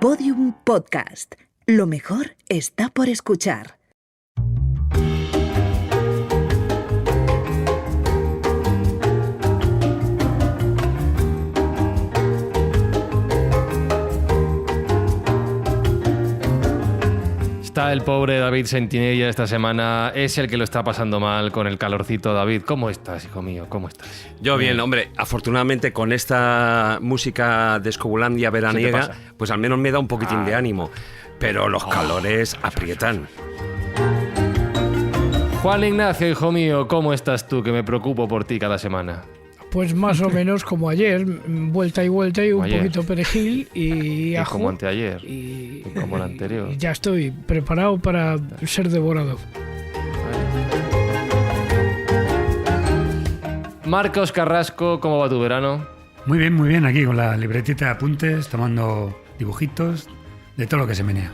Podium Podcast. Lo mejor está por escuchar. Está el pobre David Sentinella esta semana, es el que lo está pasando mal con el calorcito. David, ¿cómo estás, hijo mío? ¿Cómo estás? Yo bien, hombre, afortunadamente con esta música de Escobulandia veraniega, pues al menos me da un poquitín de ánimo, pero los calores aprietan. Juan Ignacio, hijo mío, ¿cómo estás tú? Que me preocupo por ti cada semana. Pues más o menos como ayer, vuelta y un poquito perejil y ajo. Como anteayer y como el anterior. Y ya estoy preparado para ser devorado. Marcos Carrasco, ¿cómo va tu verano? Muy bien, aquí con la libretita de apuntes, tomando dibujitos de todo lo que se menea.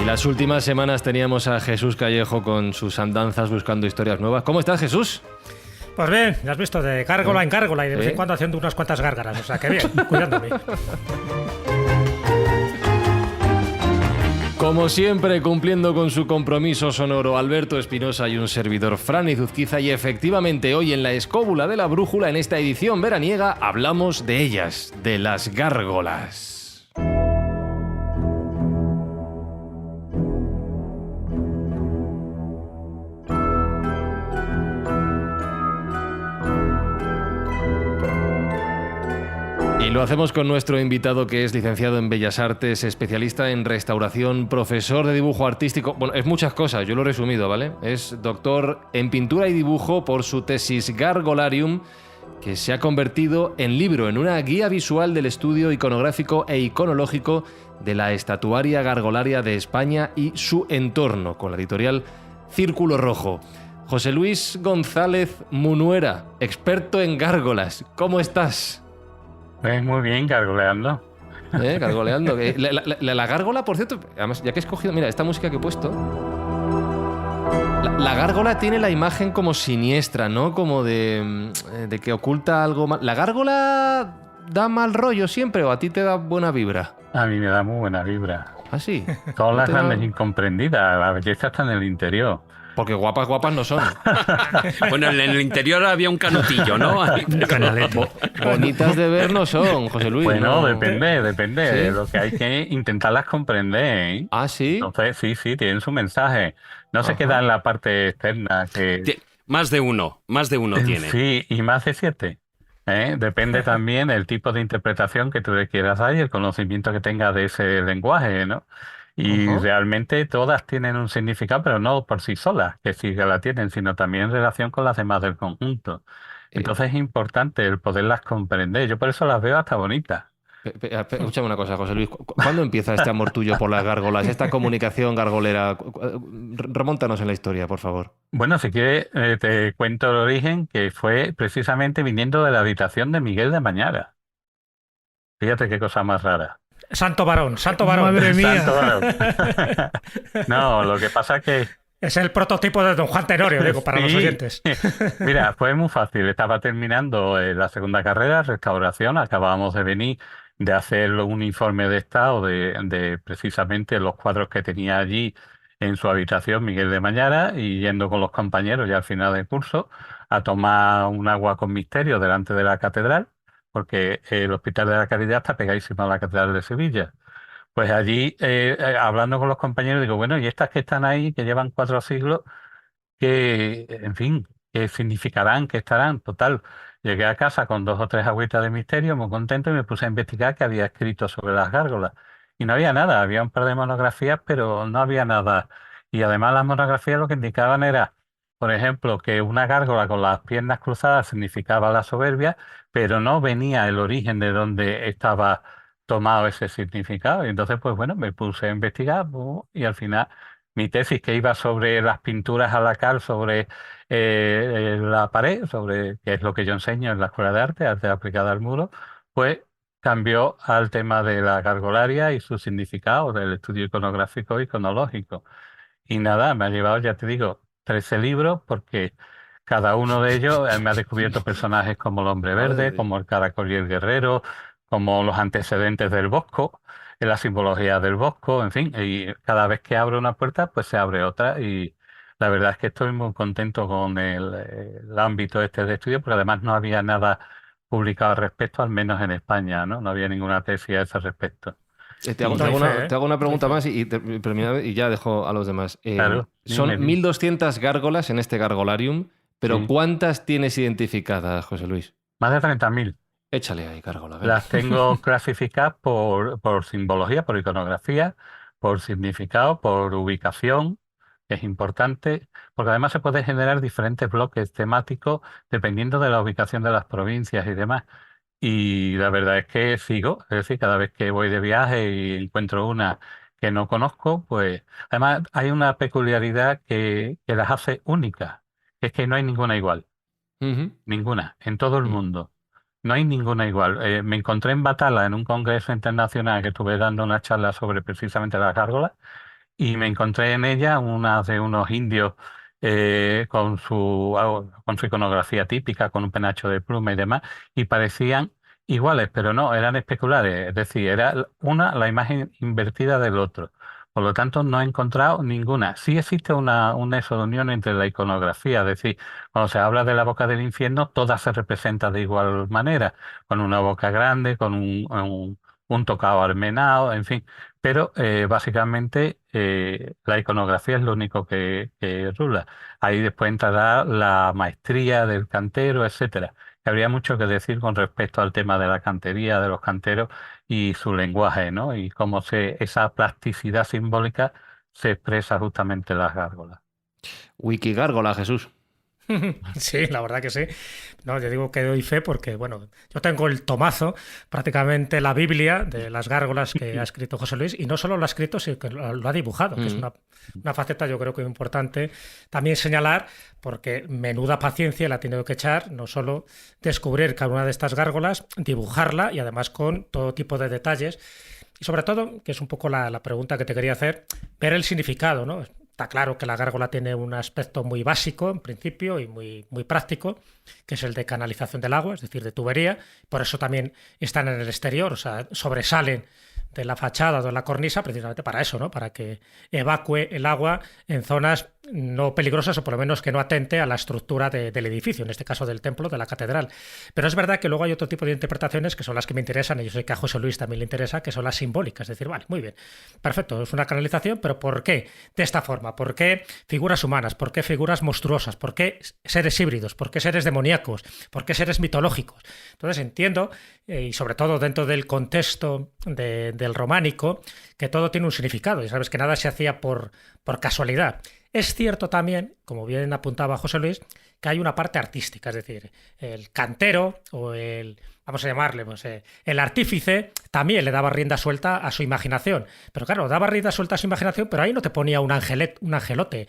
Y las últimas semanas teníamos a Jesús Callejo con sus andanzas buscando historias nuevas. ¿Cómo estás, Jesús? Pues bien, ya has visto, de gárgola en gárgola y de vez en cuando haciendo unas cuantas gárgaras. O sea, que bien, cuidándome. Como siempre, cumpliendo con su compromiso sonoro, Alberto Espinosa y un servidor, Fran Izuzquiza, y efectivamente hoy en la escóbula de la brújula, en esta edición veraniega, hablamos de ellas, de las gárgolas. Y lo hacemos con nuestro invitado, que es licenciado en Bellas Artes, especialista en restauración, profesor de dibujo artístico. Bueno, es muchas cosas, yo lo he resumido, ¿vale? Es doctor en pintura y dibujo por su tesis Gargolarium, que se ha convertido en libro, en una guía visual del estudio iconográfico e iconológico de la estatuaria gargolaria de España y su entorno, con la editorial Círculo Rojo. José Luis González Munuera, experto en gárgolas. ¿Cómo estás? Pues muy bien, gargoleando. Gargoleando. La gárgola, por cierto, además, ya que he escogido, mira, esta música que he puesto, la gárgola tiene la imagen como siniestra, ¿no? Como de que oculta algo mal. ¿La gárgola da mal rollo siempre o a ti te da buena vibra? A mí me da muy buena vibra. ¿Ah, sí? Todas las da... grandes incomprendidas, la belleza está en el interior. Porque guapas no son. Bueno, en el interior había un canutillo, ¿no? Bonitas de ver no son, José Luis. Bueno, no. depende. ¿Sí? Lo que hay que intentarlas comprender, ¿eh? ¿Ah, sí? Entonces, sí, tienen su mensaje. No se queda en la parte externa. Más de uno tiene. Sí, y más de 7. Depende también del tipo de interpretación que tú le quieras dar y el conocimiento que tengas de ese lenguaje, ¿no? Y realmente todas tienen un significado, pero no por sí solas, que sí que la tienen, sino también en relación con las demás del conjunto. Entonces es importante el poderlas comprender. Yo por eso las veo hasta bonitas. Escúchame una cosa, José Luis. ¿Cuándo empieza este amor tuyo por las gárgolas, esta comunicación gargolera? Remóntanos en la historia, por favor. Bueno, si quieres, te cuento el origen, que fue precisamente viniendo de la habitación de Miguel de Mañara. Fíjate qué cosa más rara. Santo varón. Madre mía. Santo varón. No, lo que pasa es que... Es el prototipo de don Juan Tenorio, digo, para los oyentes. Mira, fue muy fácil. Estaba terminando la segunda carrera, restauración. Acabábamos de venir de hacer un informe de estado de precisamente los cuadros que tenía allí en su habitación Miguel de Mañara, y yendo con los compañeros ya al final del curso a tomar un agua con misterio delante de la catedral, porque el Hospital de la Caridad está pegadísimo a la Catedral de Sevilla. Pues allí, hablando con los compañeros, digo, bueno, y estas que están ahí, que llevan 4 siglos, que, en fin, ¿qué significarán? ¿Qué estarán? Total, llegué a casa con 2 o 3 agüitas de misterio, muy contento, y me puse a investigar qué había escrito sobre las gárgolas. Y no había nada, había un par de monografías, pero no había nada. Y además las monografías lo que indicaban era, por ejemplo, que una gárgola con las piernas cruzadas significaba la soberbia, pero no venía el origen de donde estaba tomado ese significado. Y entonces, pues bueno, me puse a investigar y al final mi tesis, que iba sobre las pinturas a la cal, sobre la pared, sobre qué es lo que yo enseño en la Escuela de arte aplicada al muro, pues cambió al tema de la gargolaria y su significado, del estudio iconográfico e iconológico. Y nada, me ha llevado, ya te digo, 13 libros, porque cada uno de ellos me ha descubierto personajes como el Hombre Verde, como el Caracol y el Guerrero, como los antecedentes del Bosco, la simbología del Bosco, en fin, y cada vez que abro una puerta, pues se abre otra y la verdad es que estoy muy contento con el ámbito este de estudio, porque además no había nada publicado al respecto, al menos en España, ¿no? No había ninguna tesis a ese respecto. Te hago una pregunta más y ya dejo a los demás. Claro, son dime. 1.200 gárgolas en este Gargolarium, pero Sí. ¿cuántas tienes identificadas, José Luis? Más de 30.000. Échale ahí, gárgola. venga. Las tengo clasificadas por simbología, por iconografía, por significado, por ubicación, que es importante, porque además se pueden generar diferentes bloques temáticos dependiendo de la ubicación de las provincias y demás. Y la verdad es que sigo, es decir, cada vez que voy de viaje y encuentro una que no conozco, pues además hay una peculiaridad que las hace únicas, que es que no hay ninguna igual. Ujú. Ninguna, en todo el Mm. mundo. No hay ninguna igual. Me encontré en Batala en un congreso internacional que estuve dando una charla sobre precisamente las gárgolas y me encontré en ella una de unos indios con su iconografía típica, con un penacho de pluma y demás, y parecían iguales, pero no, eran especulares. Es decir, era una la imagen invertida del otro. Por lo tanto, no he encontrado ninguna. Sí existe un nexo de unión entre la iconografía, es decir, cuando se habla de la boca del infierno, toda se representa de igual manera, con una boca grande, con un tocado armenado, en fin. Pero básicamente la iconografía es lo único que rula. Ahí después entrará la maestría del cantero, etcétera. Habría mucho que decir con respecto al tema de la cantería, de los canteros y su lenguaje, ¿no? Y cómo esa plasticidad simbólica se expresa justamente en las gárgolas. Wikigárgola, Jesús. Sí, la verdad que sí. No, yo digo que doy fe porque, bueno, yo tengo el tomazo, prácticamente la Biblia de las gárgolas que ha escrito José Luis, y no solo lo ha escrito, sino que lo ha dibujado, que es una faceta yo creo que importante también señalar, porque menuda paciencia le ha tenido que echar, no solo descubrir cada una de estas gárgolas, dibujarla y además con todo tipo de detalles. Y sobre todo, que es un poco la pregunta que te quería hacer, ver el significado, ¿no? Está claro que la gárgola tiene un aspecto muy básico, en principio, y muy práctico, que es el de canalización del agua, es decir, de tubería. Por eso también están en el exterior, o sea, sobresalen de la fachada o de la cornisa, precisamente para eso, ¿no? Para que evacúe el agua en zonas no peligrosas o por lo menos que no atente a la estructura del edificio, en este caso del templo, de la catedral. Pero es verdad que luego hay otro tipo de interpretaciones que son las que me interesan, y yo sé que a José Luis también le interesa, que son las simbólicas. Es decir, vale, muy bien, perfecto, es una canalización, pero ¿por qué de esta forma? ¿Por qué figuras humanas? ¿Por qué figuras monstruosas? ¿Por qué seres híbridos? ¿Por qué seres demoníacos? ¿Por qué seres mitológicos? Entonces entiendo, y sobre todo dentro del contexto del románico, que todo tiene un significado, y sabes que nada se hacía por casualidad. Es cierto también, como bien apuntaba José Luis, que hay una parte artística, es decir, el cantero o vamos a llamarle, pues, el artífice también le daba rienda suelta a su imaginación. Pero claro, daba rienda suelta a su imaginación, pero ahí no te ponía un angelote,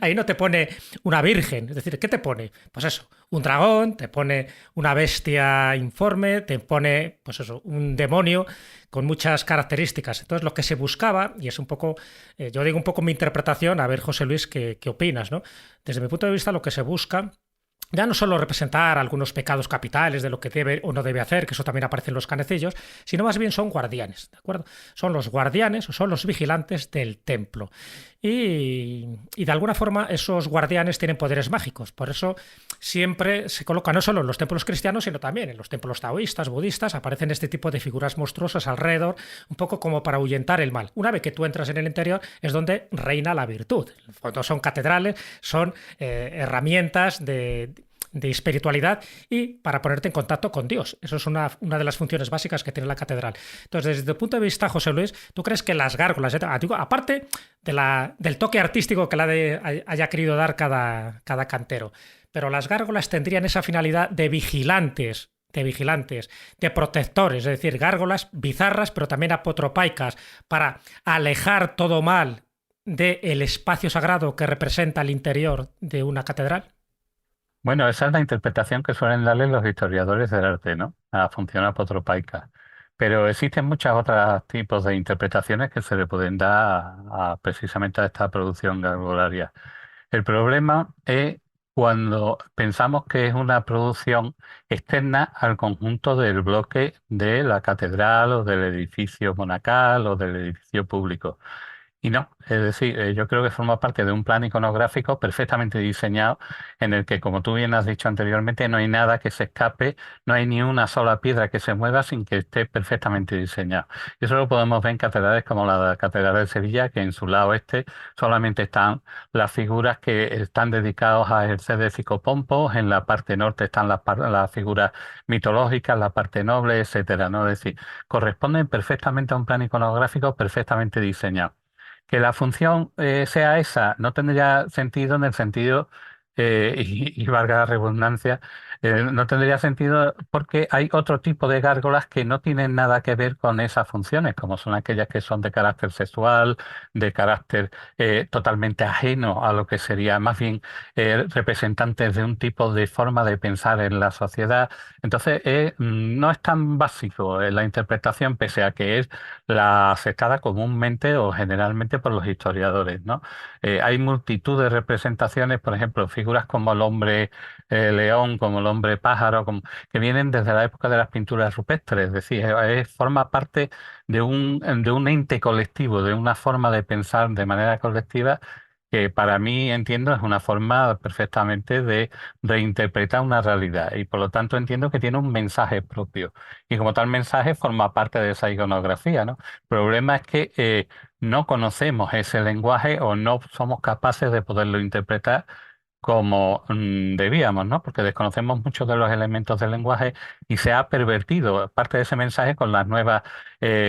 ahí no te pone una virgen. Es decir, ¿qué te pone? Pues eso, un dragón, te pone una bestia informe, te pone, pues eso, un demonio con muchas características. Entonces, lo que se buscaba, y es un poco, yo digo un poco mi interpretación, a ver, José Luis, ¿qué opinas, ¿no? Desde mi punto de vista, lo que se busca ya no solo representar algunos pecados capitales de lo que debe o no debe hacer, que eso también aparece en los canecillos, sino más bien son guardianes, ¿de acuerdo? Son los guardianes o son los vigilantes del templo. Y de alguna forma esos guardianes tienen poderes mágicos. Por eso siempre se coloca no solo en los templos cristianos, sino también en los templos taoístas, budistas, aparecen este tipo de figuras monstruosas alrededor, un poco como para ahuyentar el mal. Una vez que tú entras en el interior es donde reina la virtud. Cuando son catedrales, son herramientas de espiritualidad y para ponerte en contacto con Dios. Eso es una de las funciones básicas que tiene la catedral. Entonces, desde tu punto de vista, José Luis, ¿tú crees que las gárgolas, aparte del toque artístico que haya querido dar cada cantero, pero las gárgolas tendrían esa finalidad de vigilantes, de protectores, es decir, gárgolas bizarras, pero también apotropaicas, para alejar todo mal del espacio sagrado que representa el interior de una catedral? Bueno, esa es la interpretación que suelen darle los historiadores del arte, ¿no? A la función apotropaica. Pero existen muchos otros tipos de interpretaciones que se le pueden dar precisamente a esta producción garbolaria. El problema es cuando pensamos que es una producción externa al conjunto del bloque de la catedral o del edificio monacal o del edificio público. Y no, es decir, yo creo que forma parte de un plan iconográfico perfectamente diseñado en el que, como tú bien has dicho anteriormente, no hay nada que se escape, no hay ni una sola piedra que se mueva sin que esté perfectamente diseñado. Y eso lo podemos ver en catedrales como la Catedral de Sevilla, que en su lado este solamente están las figuras que están dedicadas a ejercer de psicopompos, en la parte norte están las figuras mitológicas, la parte noble, etcétera, ¿no? Es decir, corresponden perfectamente a un plan iconográfico perfectamente diseñado. Que la función sea esa no tendría sentido en el sentido, y valga la redundancia, no tendría sentido porque hay otro tipo de gárgolas que no tienen nada que ver con esas funciones, como son aquellas que son de carácter sexual, de carácter totalmente ajeno a lo que sería más bien representantes de un tipo de forma de pensar en la sociedad. Entonces, no es tan básico la interpretación, pese a que es la aceptada comúnmente o generalmente por los historiadores, ¿no? Hay multitud de representaciones, por ejemplo, figuras como el hombre león, como el hombre pájaro, que vienen desde la época de las pinturas rupestres, es decir, forma parte de un ente colectivo, de una forma de pensar de manera colectiva que para mí entiendo es una forma perfectamente de reinterpretar una realidad y por lo tanto entiendo que tiene un mensaje propio y como tal mensaje forma parte de esa iconografía, ¿no? El problema es que no conocemos ese lenguaje o no somos capaces de poderlo interpretar como debíamos, ¿no? Porque desconocemos muchos de los elementos del lenguaje y se ha pervertido parte de ese mensaje con las nuevas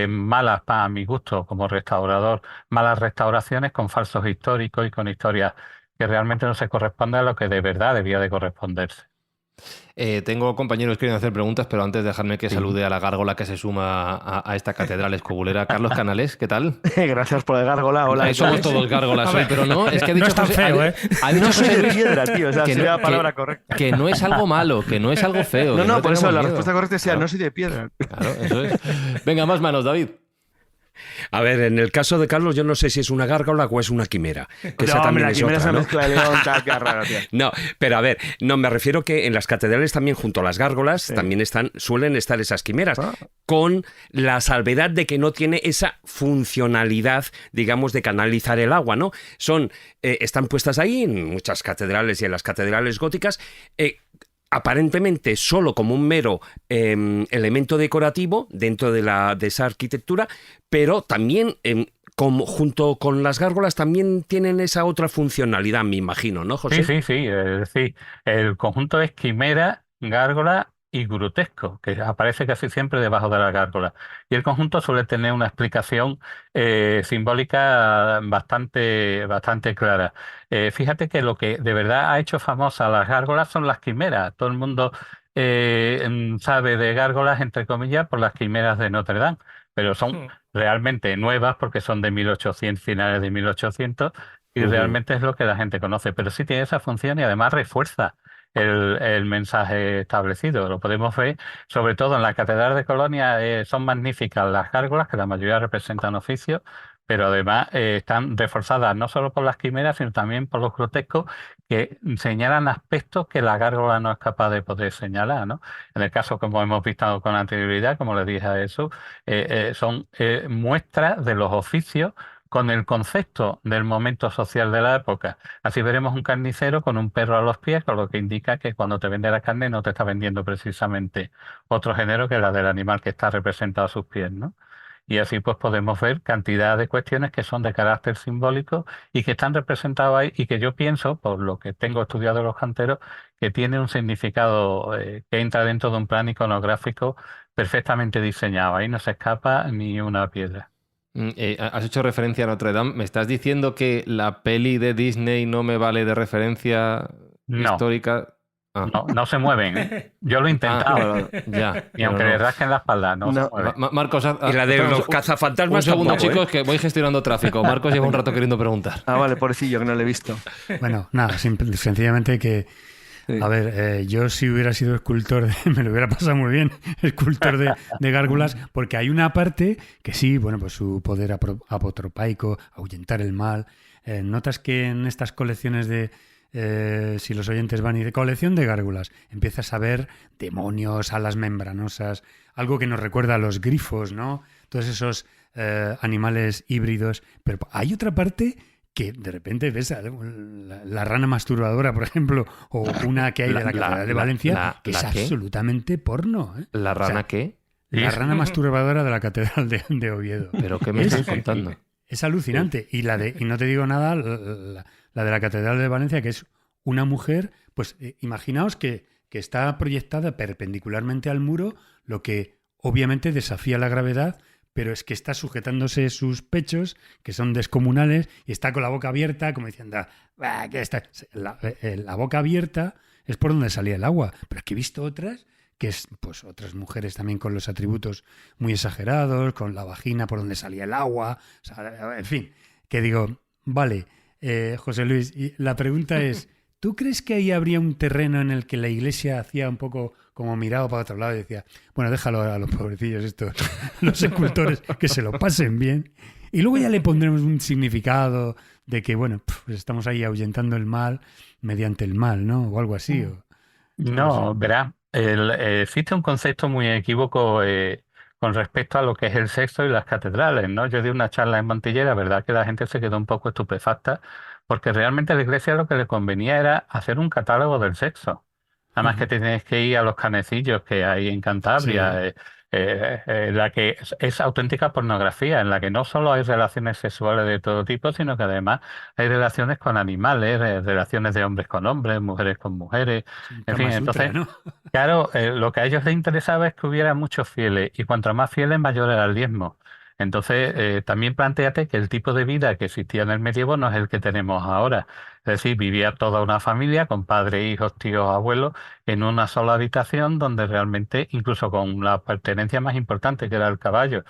malas, a mi gusto, como restaurador, malas restauraciones con falsos históricos y con historias que realmente no se corresponden a lo que de verdad debía de corresponderse. Tengo compañeros que quieren hacer preguntas, pero antes dejarme que salude a la gárgola que se suma a esta catedral escobulera. Carlos Canales, ¿qué tal? Gracias por el gárgola. Hola. Somos todos gárgolas hoy, pero no, es que ha dicho no es tan José, feo, ¿eh? ha dicho No soy José de Luis piedra, tío. O sea, que sería no- la palabra correcta. que no es algo malo, que no es algo feo. que No, por eso tengamos la miedo. respuesta correcta sea Claro, no soy de piedra. claro, eso es. Venga, más manos, David. A ver, en el caso de Carlos, yo no sé si es una gárgola o es una quimera. Que esa No, hombre, también la es quimera es otra, una ¿no? mezcla de león, tal, qué raro, tío. No, pero a ver, no, me refiero que en las catedrales también, junto a las gárgolas, también suelen estar esas quimeras, con la salvedad de que no tiene esa funcionalidad, digamos, de canalizar el agua, ¿no? Están puestas ahí en muchas catedrales y en las catedrales góticas, aparentemente solo como un mero elemento decorativo dentro de esa arquitectura, pero también junto con las gárgolas también tienen esa otra funcionalidad, me imagino, ¿no, José? Sí, es decir, el conjunto es quimera, gárgola y grutesco, que aparece casi siempre debajo de la gárgola. Y el conjunto suele tener una explicación simbólica bastante clara. Fíjate que lo que de verdad ha hecho famosa a las gárgolas son las quimeras. Todo el mundo sabe de gárgolas, entre comillas, por las quimeras de Notre Dame, pero son realmente nuevas porque son de 1800, finales de 1800, y realmente es lo que la gente conoce. Pero sí tiene esa función y además refuerza el mensaje establecido. Lo podemos ver, sobre todo en la Catedral de Colonia, son magníficas las gárgolas, que la mayoría representan oficios, pero además están reforzadas no solo por las quimeras, sino también por los grotescos, que señalan aspectos que la gárgola no es capaz de poder señalar, ¿no? En el caso, como hemos visto con anterioridad, como le dije a Jesús, son muestras de los oficios con el concepto del momento social de la época. Así veremos un carnicero con un perro a los pies, con lo que indica que cuando te vende la carne no te está vendiendo precisamente otro género que la del animal que está representado a sus pies, ¿no? Y así pues podemos ver cantidad de cuestiones que son de carácter simbólico y que están representadas ahí y que yo pienso, por lo que tengo estudiado los canteros, que tiene un significado que entra dentro de un plan iconográfico perfectamente diseñado. Ahí no se escapa ni una piedra. Has hecho referencia a Notre Dame. ¿Me estás diciendo que la peli de Disney no me vale de referencia histórica? Ah. No se mueven, ¿eh? Yo lo he intentado. Ya. Y aunque le rasquen la espalda, no se mueven. Marcos, Y la de los cazafantasmas un segundo, tampoco, chicos, que voy gestionando tráfico. Marcos lleva un rato queriendo preguntar. Ah, vale, pobrecillo, que no lo he visto. Bueno, nada, sencillamente que... Sí. A ver, yo si hubiera sido escultor, me lo hubiera pasado muy bien, escultor de gárgolas, porque hay una parte que sí, bueno, pues su poder apotropaico, ahuyentar el mal. Notas que en estas colecciones de si los oyentes van y de colección de gárgolas, empiezas a ver demonios, alas membranosas, algo que nos recuerda a los grifos, ¿no? Todos esos animales híbridos. Pero hay otra parte que de repente ves la rana masturbadora, por ejemplo, o una que hay de la Catedral de Valencia, que es absolutamente porno. ¿La rana qué? La rana masturbadora de la Catedral de Oviedo. ¿Pero qué me estás contando? Es alucinante. Y y no te digo nada, la de la Catedral de Valencia, que es una mujer, pues imaginaos que está proyectada perpendicularmente al muro, lo que obviamente desafía la gravedad, pero es que está sujetándose sus pechos, que son descomunales, y está con la boca abierta, como diciendo, ¿qué está? La boca abierta es por donde salía el agua. Pero es que he visto otras, que es pues otras mujeres también con los atributos muy exagerados, con la vagina por donde salía el agua, o sea, en fin, que digo, vale, José Luis, y la pregunta es, ¿tú crees que ahí habría un terreno en el que la Iglesia hacía un poco como mirado para otro lado y decía, bueno, déjalo a los pobrecillos estos, los escultores, que se lo pasen bien, y luego ya le pondremos un significado de que, bueno, pues estamos ahí ahuyentando el mal mediante el mal, ¿no? O algo así. No, verá, existe un concepto muy equívoco con respecto a lo que es el sexo y las catedrales, ¿no? Yo di una charla en Mantilla, verdad que la gente se quedó un poco estupefacta, porque realmente a la Iglesia lo que le convenía era hacer un catálogo del sexo. Además que tienes que ir a los canecillos que hay en Cantabria, la que es auténtica pornografía, en la que no solo hay relaciones sexuales de todo tipo, sino que además hay relaciones con animales, relaciones de hombres con hombres, mujeres con mujeres, en fin, entonces, ¿no? Claro, lo que a ellos les interesaba es que hubiera muchos fieles, y cuanto más fieles, mayor era el diezmo. Entonces, también plantéate que el tipo de vida que existía en el medievo no es el que tenemos ahora. Es decir, vivía toda una familia con padres, hijos, tíos, abuelos, en una sola habitación donde realmente, incluso con la pertenencia más importante que era el caballo,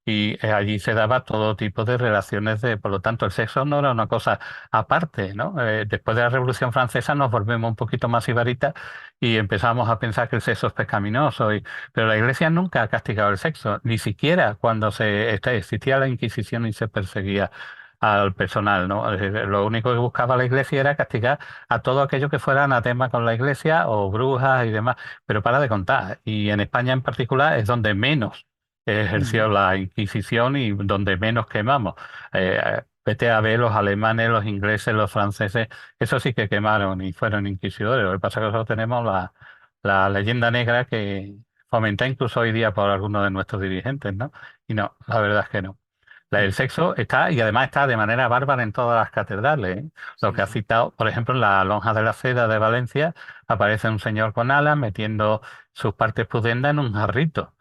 y allí se daba todo tipo de relaciones, por lo tanto el sexo no era una cosa aparte, ¿no? Después de la Revolución Francesa nos volvemos un poquito más ibaritas y empezamos a pensar que el sexo es pecaminoso, pero la Iglesia nunca ha castigado el sexo, ni siquiera cuando existía la Inquisición y se perseguía al personal, ¿no? Lo único que buscaba la Iglesia era castigar a todo aquello que fuera anatema con la Iglesia o brujas y demás, pero para de contar. Y en España en particular es donde menos ejerció la Inquisición y donde menos quemamos. Vete a ver los alemanes, los ingleses, los franceses, eso sí que quemaron y fueron inquisidores. Lo que pasa es que nosotros tenemos la leyenda negra que fomenta incluso hoy día por algunos de nuestros dirigentes, ¿no? Y no, la verdad es que no. El sexo está, y además está de manera bárbara en todas las catedrales, ¿eh? Lo que ha citado, por ejemplo, en la Lonja de la Seda de Valencia, aparece un señor con alas metiendo sus partes pudendas en un jarrito.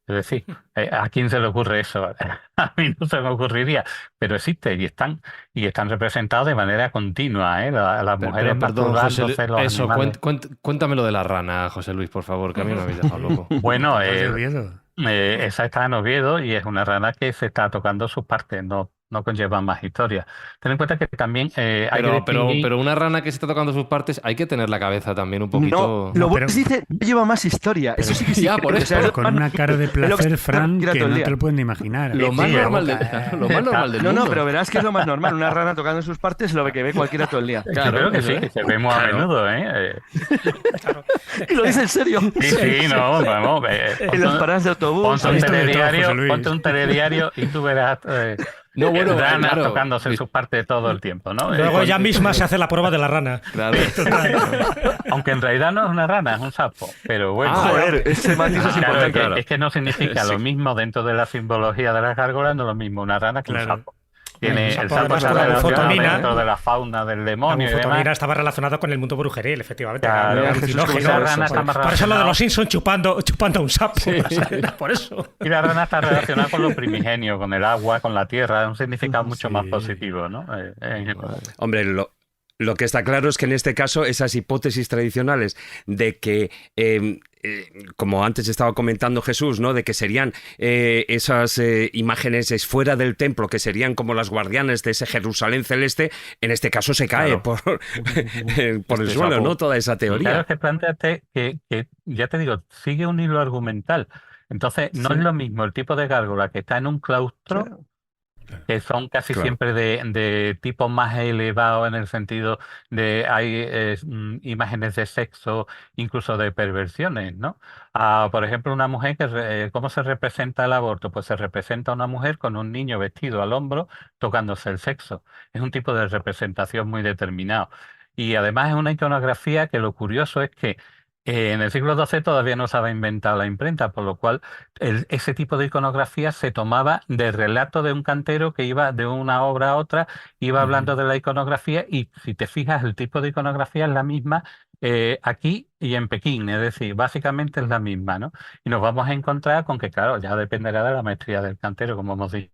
Es decir, ¿a quién se le ocurre eso? A mí no se me ocurriría, pero existe y están representados de manera continua, ¿eh? Las mujeres masturbándose, los eso, animales. Cuéntame lo de la rana, José Luis, por favor, que a mí me habéis dejado loco. Bueno, esa está en Oviedo y es una rana que se está tocando sus partes, no conlleva más historia. Ten en cuenta que también hay que distinguir... pero una rana que se está tocando sus partes, hay que tener la cabeza también un poquito... No, lo dice, lleva más historia. Eso sí que sí. Ya, por eso. Pero con una cara de placer, Fran, que no te lo pueden imaginar. Lo más normal del mundo. No, pero verás que es lo más normal. Una rana tocando sus partes es lo que ve cualquiera todo el día. Claro, creo que sí, que se vemos a menudo, ¿eh? Y lo dice en serio. Sí, no, vamos. En las paradas de autobús. Ponte un telediario y tú verás... ranas claro, tocándose en sus partes todo el tiempo, ¿no? Luego ella misma se hace la prueba de la rana. Claro. Aunque en realidad no es una rana, es un sapo. Pero bueno. Joder, ese matiz es importante. Claro. Es que no significa lo mismo dentro de la simbología de las gárgolas, no es lo mismo una rana que un sapo. Tiene el sapo dentro de la fauna del demonio. La fotomina estaba relacionado con el mundo brujeril, efectivamente. Claro, por eso lo de los Simpsons chupando un sapo. Sí. Por eso. Y la rana está relacionada con lo primigenio, con el agua, con la tierra, un significado mucho más positivo, ¿no? Hombre, lo que está claro es que en este caso esas hipótesis tradicionales de que, como antes estaba comentando Jesús, ¿no? De que serían esas imágenes fuera del templo, que serían como las guardianes de ese Jerusalén celeste, en este caso se cae por el suelo, ¿no? Toda esa teoría. Claro, es que planteate que, ya te digo, sigue un hilo argumental. Entonces, no es lo mismo el tipo de gárgola que está en un claustro que son casi Claro. siempre de tipo más elevado en el sentido de hay imágenes de sexo, incluso de perversiones, ¿no? Por ejemplo, una mujer ¿cómo se representa el aborto? Pues se representa a una mujer con un niño vestido al hombro tocándose el sexo. Es un tipo de representación muy determinado. Y además es una iconografía que lo curioso es que en el siglo XII todavía no se había inventado la imprenta, por lo cual ese tipo de iconografía se tomaba del relato de un cantero que iba de una obra a otra, iba hablando de la iconografía y si te fijas el tipo de iconografía es la misma aquí y en Pekín, es decir, básicamente es la misma, ¿no? Y nos vamos a encontrar con que, claro, ya dependerá de la maestría del cantero, como hemos dicho,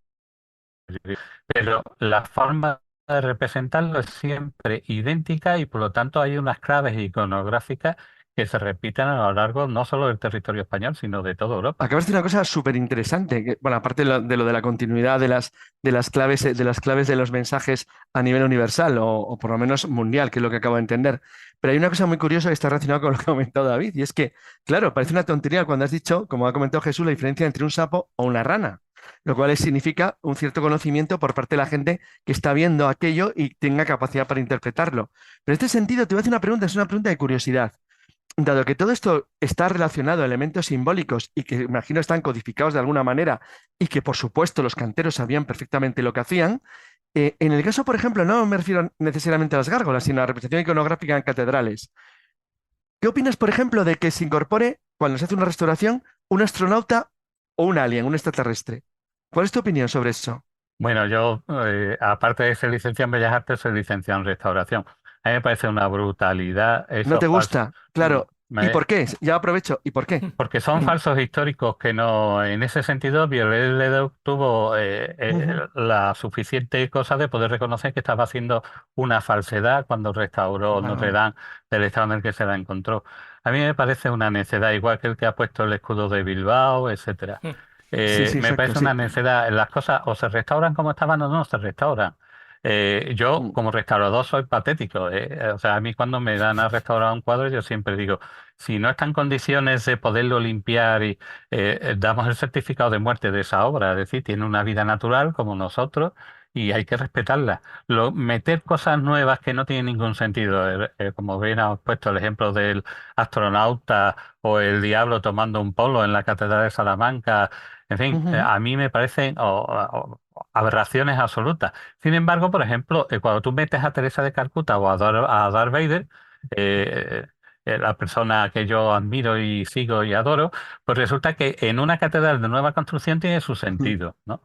pero la forma de representarlo es siempre idéntica y por lo tanto hay unas claves iconográficas que se repiten a lo largo no solo del territorio español, sino de toda Europa. Acabas de decir una cosa súper interesante, bueno, aparte de lo de la continuidad de las claves de los mensajes a nivel universal o por lo menos mundial, que es lo que acabo de entender. Pero hay una cosa muy curiosa que está relacionada con lo que ha comentado David, y es que, claro, parece una tontería cuando has dicho, como ha comentado Jesús, la diferencia entre un sapo o una rana, lo cual significa un cierto conocimiento por parte de la gente que está viendo aquello y tenga capacidad para interpretarlo. Pero en este sentido, te voy a hacer una pregunta, es una pregunta de curiosidad. Dado que todo esto está relacionado a elementos simbólicos y que imagino están codificados de alguna manera y que por supuesto los canteros sabían perfectamente lo que hacían, en el caso, por ejemplo, no me refiero necesariamente a las gárgolas, sino a la representación iconográfica en catedrales. ¿Qué opinas, por ejemplo, de que se incorpore, cuando se hace una restauración, un astronauta o un alien, un extraterrestre? ¿Cuál es tu opinión sobre eso? Bueno, yo, aparte de ser licenciado en Bellas Artes, soy licenciado en Restauración. A mí me parece una brutalidad ¿No esos te falsos. gusta? Claro. ¿Y por qué? Ya aprovecho. ¿Y por qué? Porque son falsos históricos que no, en ese sentido, Viollet-le-Duc tuvo la suficiente cosa de poder reconocer que estaba haciendo una falsedad cuando restauró Notre Dame del estado en el que se la encontró. A mí me parece una necedad, igual que el que ha puesto el escudo de Bilbao, etcétera. Sí, Me exacto, parece sí. una necedad. Las cosas o se restauran como estaban o no se restauran. Yo, como restaurador, soy patético. O sea, a mí cuando me dan a restaurar un cuadro, yo siempre digo, si no está en condiciones de poderlo limpiar y damos el certificado de muerte de esa obra, es decir, tiene una vida natural como nosotros y hay que respetarla. Meter cosas nuevas que no tienen ningún sentido, como bien has puesto el ejemplo del astronauta o el diablo tomando un polo en la Catedral de Salamanca, en fin, a mí me parecen aberraciones absolutas. Sin embargo, por ejemplo, cuando tú metes a Teresa de Calcuta o a Darth Vader, la persona que yo admiro y sigo y adoro, pues resulta que en una catedral de nueva construcción tiene su sentido, ¿no?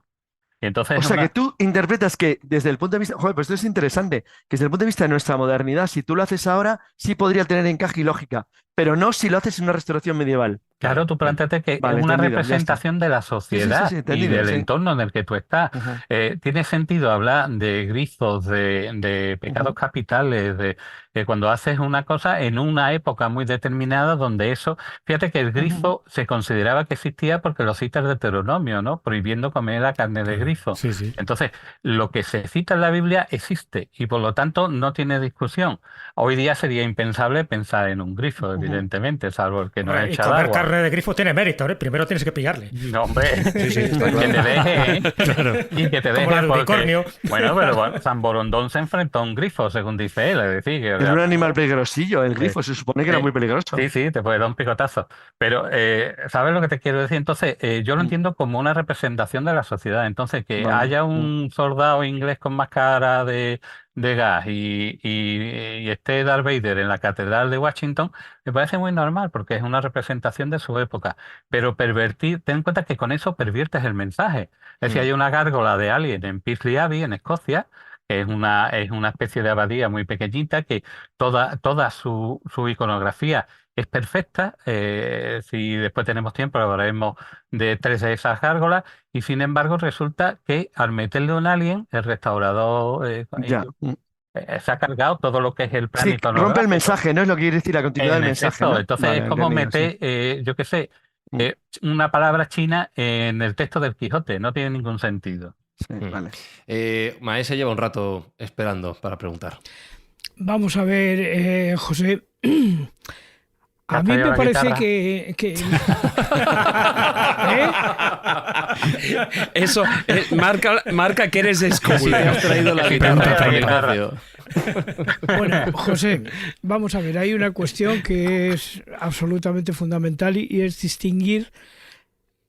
Y entonces O sea, que una... tú interpretas que desde el punto de vista, joder, pues esto es interesante, que desde el punto de vista de nuestra modernidad, si tú lo haces ahora, sí podría tener encaje y lógica, pero no si lo haces en una restauración medieval. Claro, tú planteate que Vale, es una entendido, ya está. representación de la Sí, sociedad y entendido, del sí. entorno en el que tú estás. Ujú, Tiene sentido hablar de grifos, de pecados capitales, de cuando haces una cosa en una época muy determinada donde eso, fíjate que el grifo se consideraba que existía porque lo cita el Deuteronomio, ¿no? Prohibiendo comer la carne de grifo. Sí, sí. Entonces, lo que se cita en la Biblia existe y por lo tanto no tiene discusión. Hoy día sería impensable pensar en un grifo, evidentemente, salvo el que no Y echa comer agua. carne de grifo tiene mérito, ¿eh? Primero tienes que pillarle. No, hombre, Sí, sí, está que claro. te deje, ¿eh? Y que te Como deje la del porque... unicornio. Bueno, pero bueno, San Borondón se enfrentó a un grifo, según dice él, es decir, que Es un animal peligrosillo, el grifo, se supone que era muy peligroso. sí, sí, te puede dar un picotazo. Pero, ¿sabes lo que te quiero decir? Entonces, yo lo entiendo como una representación de la sociedad. Entonces, que Vale. haya un soldado inglés con máscara de gas y esté Darth Vader en la Catedral de Washington, me parece muy normal porque es una representación de su época. Pero pervertir, ten en cuenta que con eso perviertes el mensaje. Es decir, hay una gárgola de Alien en Paisley Abbey, en Escocia, que es una especie de abadía muy pequeñita que toda su iconografía es perfecta. Si después tenemos tiempo, hablaremos de 3 de esas gárgolas. Y sin embargo, resulta que al meterle un alien, el restaurador Ya. se ha cargado todo lo que es el plan Sí, rompe el iconográfico. mensaje, ¿no? Es lo que quiere decir la continuidad del En mensaje, efecto, ¿no? entonces Vale, es como entendido, sí. meter, yo qué sé, una palabra china en el texto del Quijote. No tiene ningún sentido. Sí, vale. Maese lleva un rato esperando para preguntar. Vamos a ver, José. A ¿Has mí traído me la parece guitarra? que... ¿Eh? Eso marca que eres Sí, escobulero. te has traído la guitarra para el espacio. Bueno, José, vamos a ver, hay una cuestión que es absolutamente fundamental y es distinguir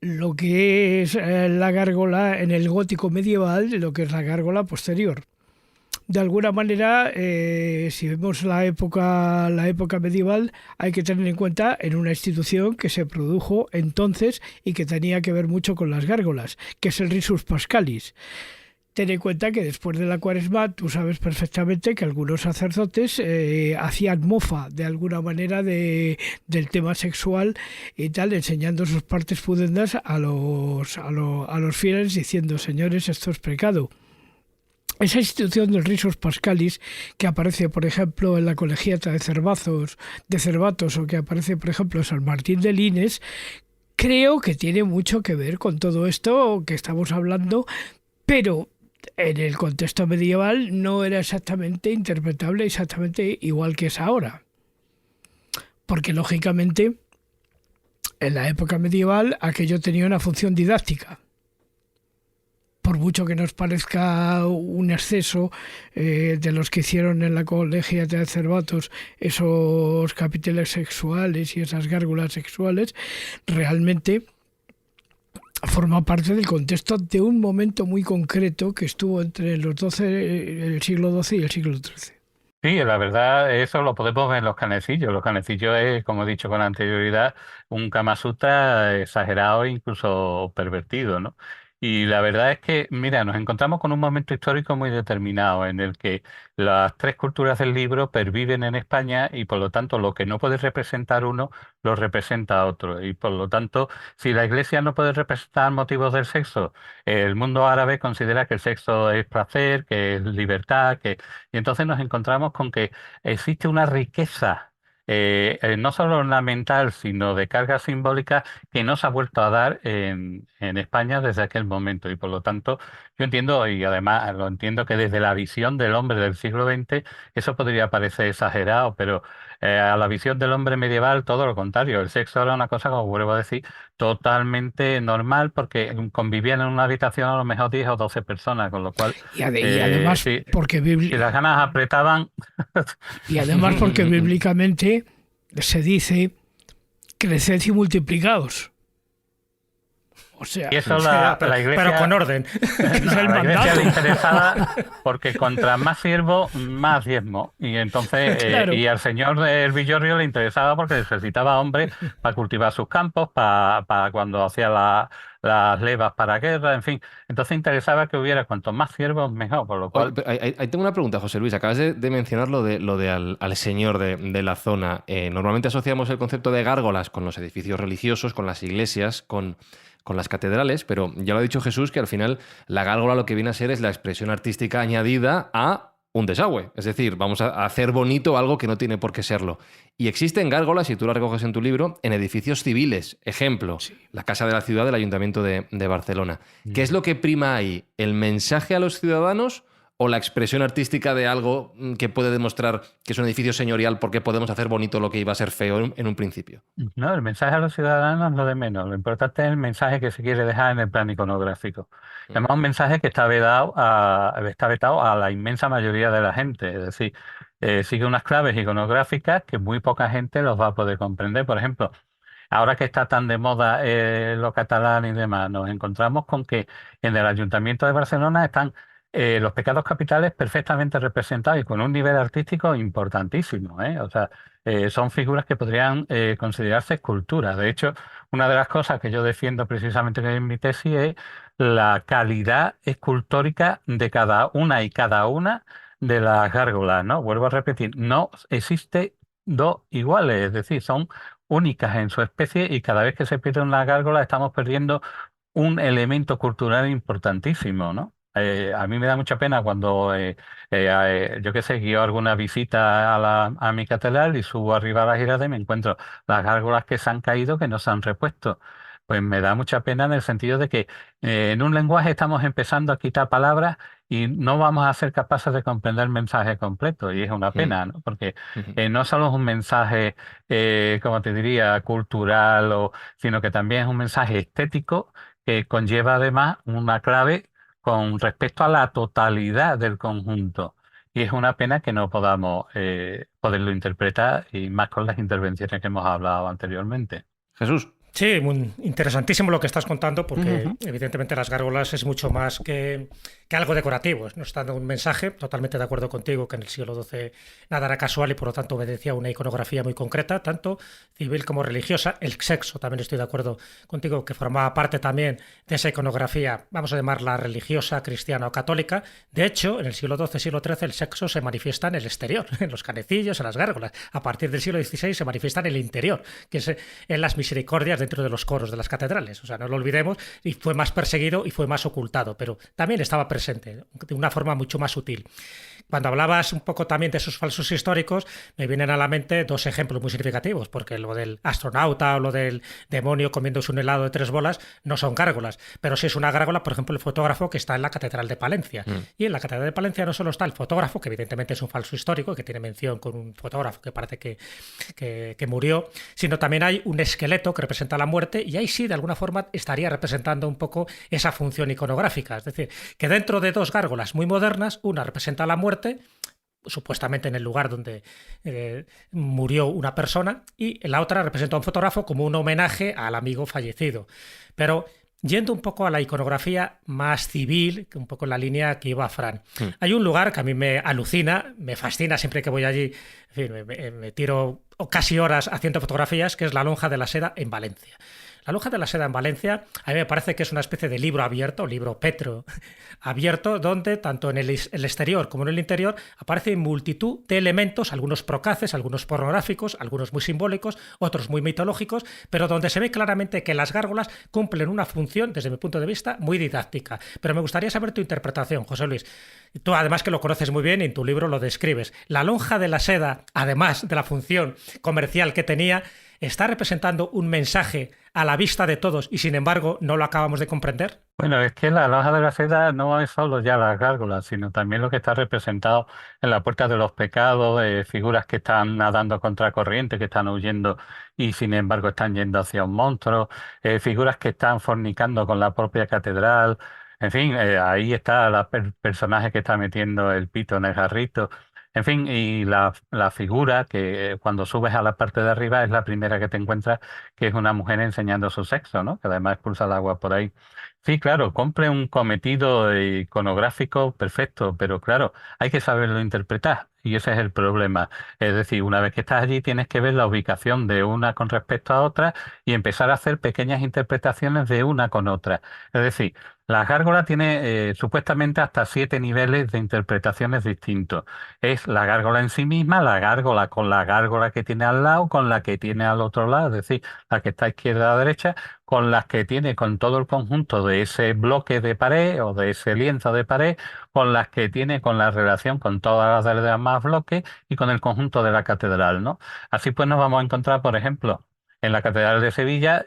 lo que es la gárgola en el gótico medieval de lo que es la gárgola posterior. De alguna manera, si vemos la época medieval, hay que tener en cuenta en una institución que se produjo entonces y que tenía que ver mucho con las gárgolas, que es el Risus Pascalis. Ten en cuenta que después de la Cuaresma, tú sabes perfectamente que algunos sacerdotes hacían mofa de alguna manera del tema sexual y tal, enseñando sus partes pudendas a los fieles, diciendo: señores, esto es pecado. Esa institución del Risus Pascalis, que aparece, por ejemplo, en la Colegiata de Cervatos, o que aparece, por ejemplo, en San Martín de Lines, creo que tiene mucho que ver con todo esto que estamos hablando, pero en el contexto medieval no era exactamente interpretable exactamente igual que es ahora. Porque, lógicamente, en la época medieval aquello tenía una función didáctica. Por mucho que nos parezca un exceso de los que hicieron en la Colegiata de Cervatos esos capiteles sexuales y esas gárgolas sexuales, realmente forma parte del contexto de un momento muy concreto que estuvo entre el siglo XII y el siglo XIII. Sí, la verdad, eso lo podemos ver en los canecillos. Los canecillos es, como he dicho con anterioridad, un Kama Sutra exagerado e incluso pervertido, ¿no? Y la verdad es que, mira, nos encontramos con un momento histórico muy determinado en el que las tres culturas del libro perviven en España y por lo tanto lo que no puede representar uno lo representa otro. Y por lo tanto, si la Iglesia no puede representar motivos del sexo, el mundo árabe considera que el sexo es placer, que es libertad, y entonces nos encontramos con que existe una riqueza no solo ornamental, sino de carga simbólica que no se ha vuelto a dar en España desde aquel momento. Y por lo tanto, yo entiendo, y además lo entiendo, que desde la visión del hombre del siglo XX, eso podría parecer exagerado, pero a la visión del hombre medieval, todo lo contrario. El sexo era una cosa, como vuelvo a decir, totalmente normal, porque convivían en una habitación a lo mejor 10 o 12 personas, con lo cual... Y además, si porque las ganas apretaban... Y además porque bíblicamente se dice: creced y multiplicaos. O sea, Y eso la Iglesia... Pero con orden. es el La Iglesia mandato. le interesaba porque contra más siervo, más diezmo. Y entonces, Claro. y al señor del Villorrio le interesaba porque necesitaba hombres para cultivar sus campos, para cuando hacía las levas para guerra, en fin. Entonces interesaba que hubiera cuanto más siervos, mejor. Por lo cual, Ahí tengo una pregunta, José Luis. Acabas de mencionar lo de al señor de la zona. Normalmente asociamos el concepto de gárgolas con los edificios religiosos, con las iglesias, con las catedrales, pero ya lo ha dicho Jesús, que al final la gárgola lo que viene a ser es la expresión artística añadida a un desagüe. Es decir, vamos a hacer bonito algo que no tiene por qué serlo. Y existen gárgolas, y tú lo recoges en tu libro, en edificios civiles. Ejemplo, la Casa de la Ciudad del Ayuntamiento de Barcelona. ¿Qué es lo que prima ahí? ¿El mensaje a los ciudadanos o la expresión artística de algo que puede demostrar que es un edificio señorial porque podemos hacer bonito lo que iba a ser feo en un principio? no, el mensaje a los ciudadanos es lo de menos. Lo importante es el mensaje que se quiere dejar en el plan iconográfico. Además, un mensaje que está vetado a la inmensa mayoría de la gente. Es decir, sigue unas claves iconográficas que muy poca gente los va a poder comprender. Por ejemplo, ahora que está tan de moda lo catalán y demás, nos encontramos con que en el Ayuntamiento de Barcelona están los pecados capitales perfectamente representados y con un nivel artístico importantísimo, ¿eh? O sea, son figuras que podrían considerarse esculturas. De hecho, una de las cosas que yo defiendo precisamente en mi tesis es la calidad escultórica de cada una y cada una de las gárgolas, ¿no? Vuelvo a repetir, no existe dos iguales, es decir, son únicas en su especie y cada vez que se pierde una gárgola estamos perdiendo un elemento cultural importantísimo, ¿no? A mí me da mucha pena cuando, yo qué sé, guío alguna visita a mi catedral y subo arriba a la girada y me encuentro las gárgolas que se han caído que no se han repuesto. Pues me da mucha pena en el sentido de que en un lenguaje estamos empezando a quitar palabras y no vamos a ser capaces de comprender el mensaje completo. Y es una pena, ¿no? Porque no solo es un mensaje, como te diría, cultural, sino que también es un mensaje estético que conlleva además una clave con respecto a la totalidad del conjunto. Y es una pena que no podamos poderlo interpretar, y más con las intervenciones que hemos hablado anteriormente. Jesús. Sí, muy interesantísimo lo que estás contando, porque evidentemente las gárgolas es mucho más que algo decorativo. Nos está dando un mensaje, totalmente de acuerdo contigo, que en el siglo XII nada era casual y por lo tanto obedecía a una iconografía muy concreta, tanto civil como religiosa. El sexo, también estoy de acuerdo contigo, que formaba parte también de esa iconografía, vamos a llamarla religiosa, cristiana o católica. De hecho, en el siglo XII, siglo XIII, el sexo se manifiesta en el exterior, en los canecillos, en las gárgolas. A partir del siglo XVI se manifiesta en el interior, que es en las misericordias dentro de los coros de las catedrales. O sea, no lo olvidemos, y fue más perseguido y fue más ocultado, pero también estaba presente de una forma mucho más sutil. Cuando hablabas un poco también de esos falsos históricos, me vienen a la mente dos ejemplos muy significativos, porque lo del astronauta o lo del demonio comiéndose un helado de 3 bolas no son gárgolas, pero sí es una gárgola, por ejemplo, el fotógrafo que está en la Catedral de Palencia. Y en la Catedral de Palencia no solo está el fotógrafo, que evidentemente es un falso histórico, que tiene mención con un fotógrafo que parece que murió, sino también hay un esqueleto que representa la muerte, y ahí sí, de alguna forma, estaría representando un poco esa función iconográfica. Es decir, que dentro de dos gárgolas muy modernas, una representa la muerte, supuestamente en el lugar donde murió una persona, y la otra representa a un fotógrafo como un homenaje al amigo fallecido. Pero yendo un poco a la iconografía más civil, un poco en la línea que iba Fran. Hay un lugar que a mí me alucina, me fascina siempre que voy allí, en fin, me tiro casi horas haciendo fotografías, que es la Lonja de la Seda en Valencia. La Lonja de la Seda en Valencia a mí me parece que es una especie de libro abierto, libro Petro abierto, donde tanto en el exterior como en el interior aparecen multitud de elementos, algunos procaces, algunos pornográficos, algunos muy simbólicos, otros muy mitológicos, pero donde se ve claramente que las gárgolas cumplen una función, desde mi punto de vista, muy didáctica. Pero me gustaría saber tu interpretación, José Luis. Tú, además, que lo conoces muy bien y en tu libro lo describes. La Lonja de la Seda, además de la función comercial que tenía, ¿está representando un mensaje a la vista de todos y sin embargo no lo acabamos de comprender? Bueno, es que la Lonja de la Seda no es solo ya las gárgolas, sino también lo que está representado en la Puerta de los Pecados, figuras que están nadando contra corriente, que están huyendo y sin embargo están yendo hacia un monstruo, figuras que están fornicando con la propia catedral. En fin, ahí está el personaje que está metiendo el pito en el jarrito. En fin, y la figura que cuando subes a la parte de arriba es la primera que te encuentras, que es una mujer enseñando su sexo, ¿no? Que además expulsa el agua por ahí. Sí, claro, cumple un cometido iconográfico perfecto, pero claro, hay que saberlo interpretar. Y ese es el problema. Es decir, una vez que estás allí tienes que ver la ubicación de una con respecto a otra y empezar a hacer pequeñas interpretaciones de una con otra. Es decir, la gárgola tiene supuestamente hasta 7 niveles de interpretaciones distintos. Es la gárgola en sí misma, la gárgola con la gárgola que tiene al lado, con la que tiene al otro lado, es decir, la que está a izquierda a derecha, con las que tiene con todo el conjunto de ese bloque de pared o de ese lienzo de pared, con las que tiene con la relación con todas las demás bloques y con el conjunto de la catedral, ¿no? Así pues nos vamos a encontrar, por ejemplo, en la Catedral de Sevilla,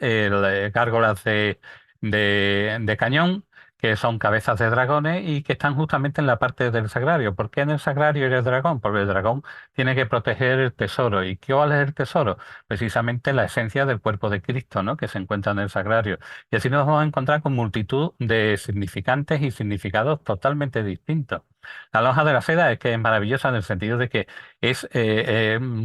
gárgolas de cañón, que son cabezas de dragones y que están justamente en la parte del sagrario. ¿Por qué en el sagrario y el dragón? Porque el dragón tiene que proteger el tesoro. ¿Y qué vale el tesoro? Precisamente la esencia del cuerpo de Cristo, ¿no? Que se encuentra en el sagrario. Y así nos vamos a encontrar con multitud de significantes y significados totalmente distintos. La Lonja de la Seda es que es maravillosa en el sentido de que es,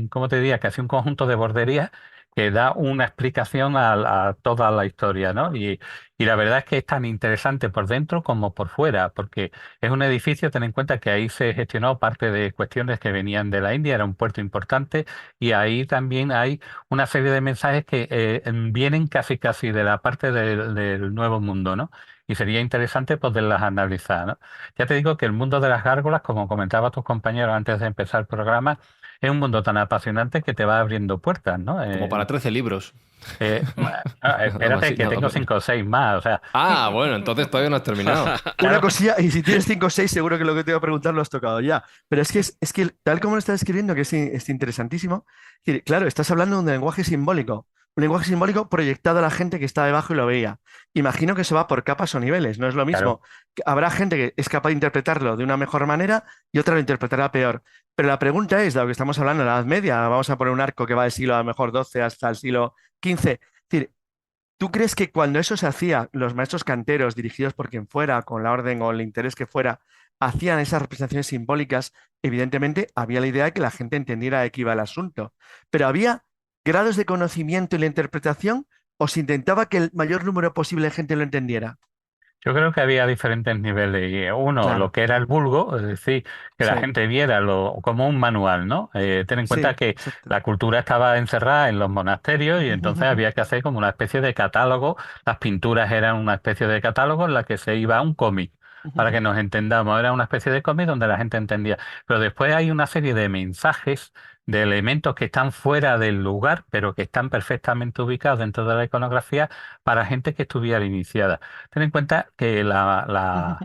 ¿cómo te diría? Casi un conjunto de borderías que da una explicación a toda la historia, ¿no? Y la verdad es que es tan interesante por dentro como por fuera, porque es un edificio, ten en cuenta que ahí se gestionó parte de cuestiones que venían de la India, era un puerto importante, y ahí también hay una serie de mensajes que vienen casi de la parte del Nuevo Mundo, ¿no? Y sería interesante poderlas analizar, ¿no? Ya te digo que el mundo de las gárgolas, como comentaban tus compañeros antes de empezar el programa, es un mundo tan apasionante que te va abriendo puertas, ¿no? Como para 13 libros. Espérate, que tengo 5 o 6 más, o sea. Ah, bueno, entonces todavía no has terminado. Una cosilla, y si tienes 5 o 6, seguro que lo que te iba a preguntar lo has tocado ya. Pero es que tal como lo estás escribiendo, que es interesantísimo, claro, estás hablando de un lenguaje simbólico. un lenguaje simbólico proyectado a la gente que está debajo y lo veía. Imagino que eso va por capas o niveles, no es lo mismo. Claro. Habrá gente que es capaz de interpretarlo de una mejor manera y otra lo interpretará peor. Pero la pregunta es, de lo que estamos hablando, la Edad Media, vamos a poner un arco que va del siglo a lo mejor XII hasta el siglo XV. Es decir, ¿tú crees que cuando eso se hacía, los maestros canteros, dirigidos por quien fuera, con la orden o el interés que fuera, hacían esas representaciones simbólicas? Evidentemente había la idea de que la gente entendiera de qué iba el asunto, pero había grados de conocimiento y la interpretación, o se intentaba que el mayor número posible de gente lo entendiera. Yo creo que había diferentes niveles. Uno, Claro, lo que era el vulgo, es decir, que la sí, gente viera como un manual, ¿no? Ten en sí, cuenta que exacto. la cultura estaba encerrada en los monasterios y entonces había que hacer como una especie de catálogo. Las pinturas eran una especie de catálogo en la que se iba a un cómic. Para que nos entendamos, era una especie de cómic donde la gente entendía. Pero después hay una serie de mensajes, de elementos que están fuera del lugar, pero que están perfectamente ubicados dentro de la iconografía para gente que estuviera iniciada. Ten en cuenta que la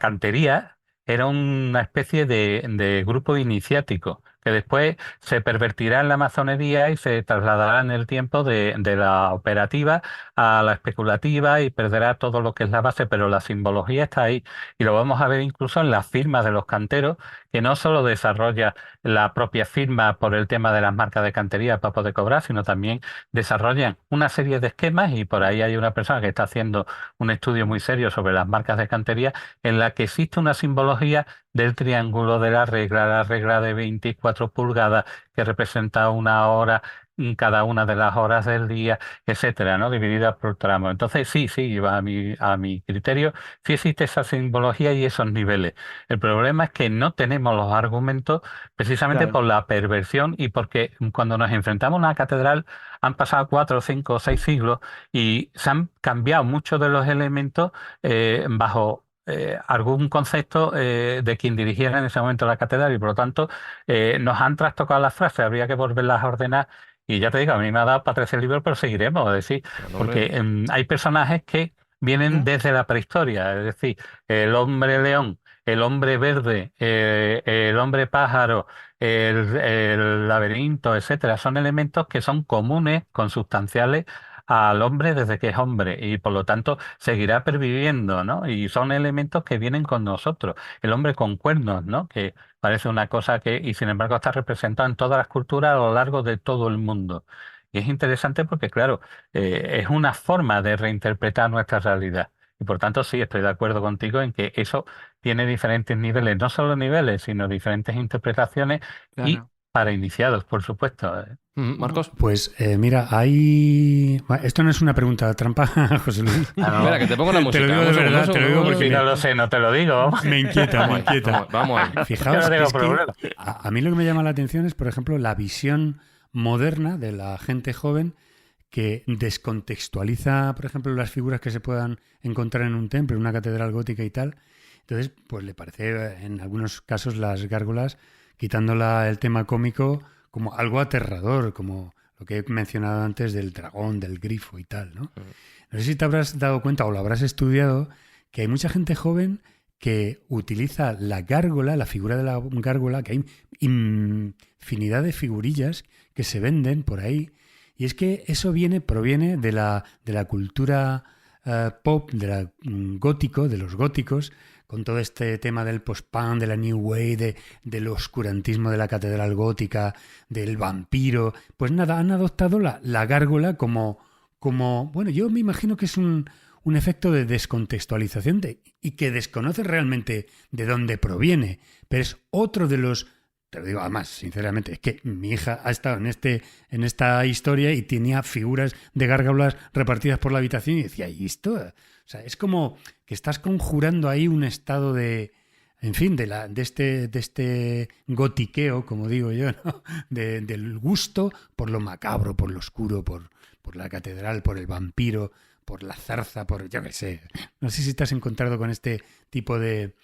cantería era una especie de grupo iniciático que después se pervertirá en la masonería y se trasladará en el tiempo de la operativa a la especulativa y perderá todo lo que es la base, pero la simbología está ahí. Y lo vamos a ver incluso en las firmas de los canteros, que no solo desarrolla la propia firma por el tema de las marcas de cantería para poder cobrar, sino también desarrollan una serie de esquemas y por ahí hay una persona que está haciendo un estudio muy serio sobre las marcas de cantería en la que existe una simbología del triángulo de la regla de 24 pulgadas que representa una hora en cada una de las horas del día, etcétera, ¿no? Dividida por tramos. Entonces, sí, a mi criterio, sí existe esa simbología y esos niveles. El problema es que no tenemos los argumentos precisamente Claro, por la perversión y porque cuando nos enfrentamos a una catedral han pasado 4, 5 o 6 siglos y se han cambiado muchos de los elementos bajo algún concepto de quien dirigiera en ese momento la catedral y por lo tanto nos han trastocado las frases, habría que volverlas a ordenar y ya te digo, a mí me ha dado para 13 libros, pero seguiremos, es decir, Claro, porque hombre. hay personajes que vienen desde la prehistoria, es decir, el hombre león, el hombre verde, el hombre pájaro, el laberinto, etcétera, son elementos que son comunes, consustanciales al hombre desde que es hombre y por lo tanto seguirá perviviendo, ¿no? Y son elementos que vienen con nosotros. El hombre con cuernos, ¿no? Que parece una cosa y sin embargo está representado en todas las culturas a lo largo de todo el mundo. Y es interesante porque, claro, es una forma de reinterpretar nuestra realidad. Y por tanto, sí, estoy de acuerdo contigo en que eso tiene diferentes niveles, no solo niveles, sino diferentes interpretaciones y claro. para iniciados, por supuesto. Marcos. Pues mira, hay... Esto no es una pregunta trampa, José Luis. Espera, que te pongo la música. Te lo digo de Un segundo, verdad, un te lo digo segundo, porque Si no lo sé, no te lo digo. me inquieta, me Vamos ahí, inquieta. vamos ahí. Fijaos Yo no que tengo es que problema. a mí lo que me llama la atención es, por ejemplo, la visión moderna de la gente joven que descontextualiza, por ejemplo, las figuras que se puedan encontrar en un templo, en una catedral gótica y tal. Entonces, pues le parece, en algunos casos, las gárgolas, quitándola el tema cómico, como algo aterrador, como lo que he mencionado antes del dragón, del grifo y tal, ¿no? No sé si te habrás dado cuenta o lo habrás estudiado, que hay mucha gente joven que utiliza la gárgola, la figura de la gárgola, que hay infinidad de figurillas que se venden por ahí. Y es que eso proviene de la cultura pop, gótico, de los góticos, con todo este tema del post-punk, de la New Wave, del oscurantismo de la catedral gótica, del vampiro. Pues nada, han adoptado la gárgola como, bueno, yo me imagino que es un efecto de descontextualización y que desconoce realmente de dónde proviene. Pero es otro de los... Te lo digo además, sinceramente, es que mi hija ha estado en esta historia y tenía figuras de gárgolas repartidas por la habitación y decía, ¿y esto? O sea, es como que estás conjurando ahí un estado de, en fin, de este gotiqueo, como digo yo, ¿no? Del gusto por lo macabro, por lo oscuro, por la catedral, por el vampiro, por la zarza, por yo qué sé. No sé si te has encontrado con este tipo de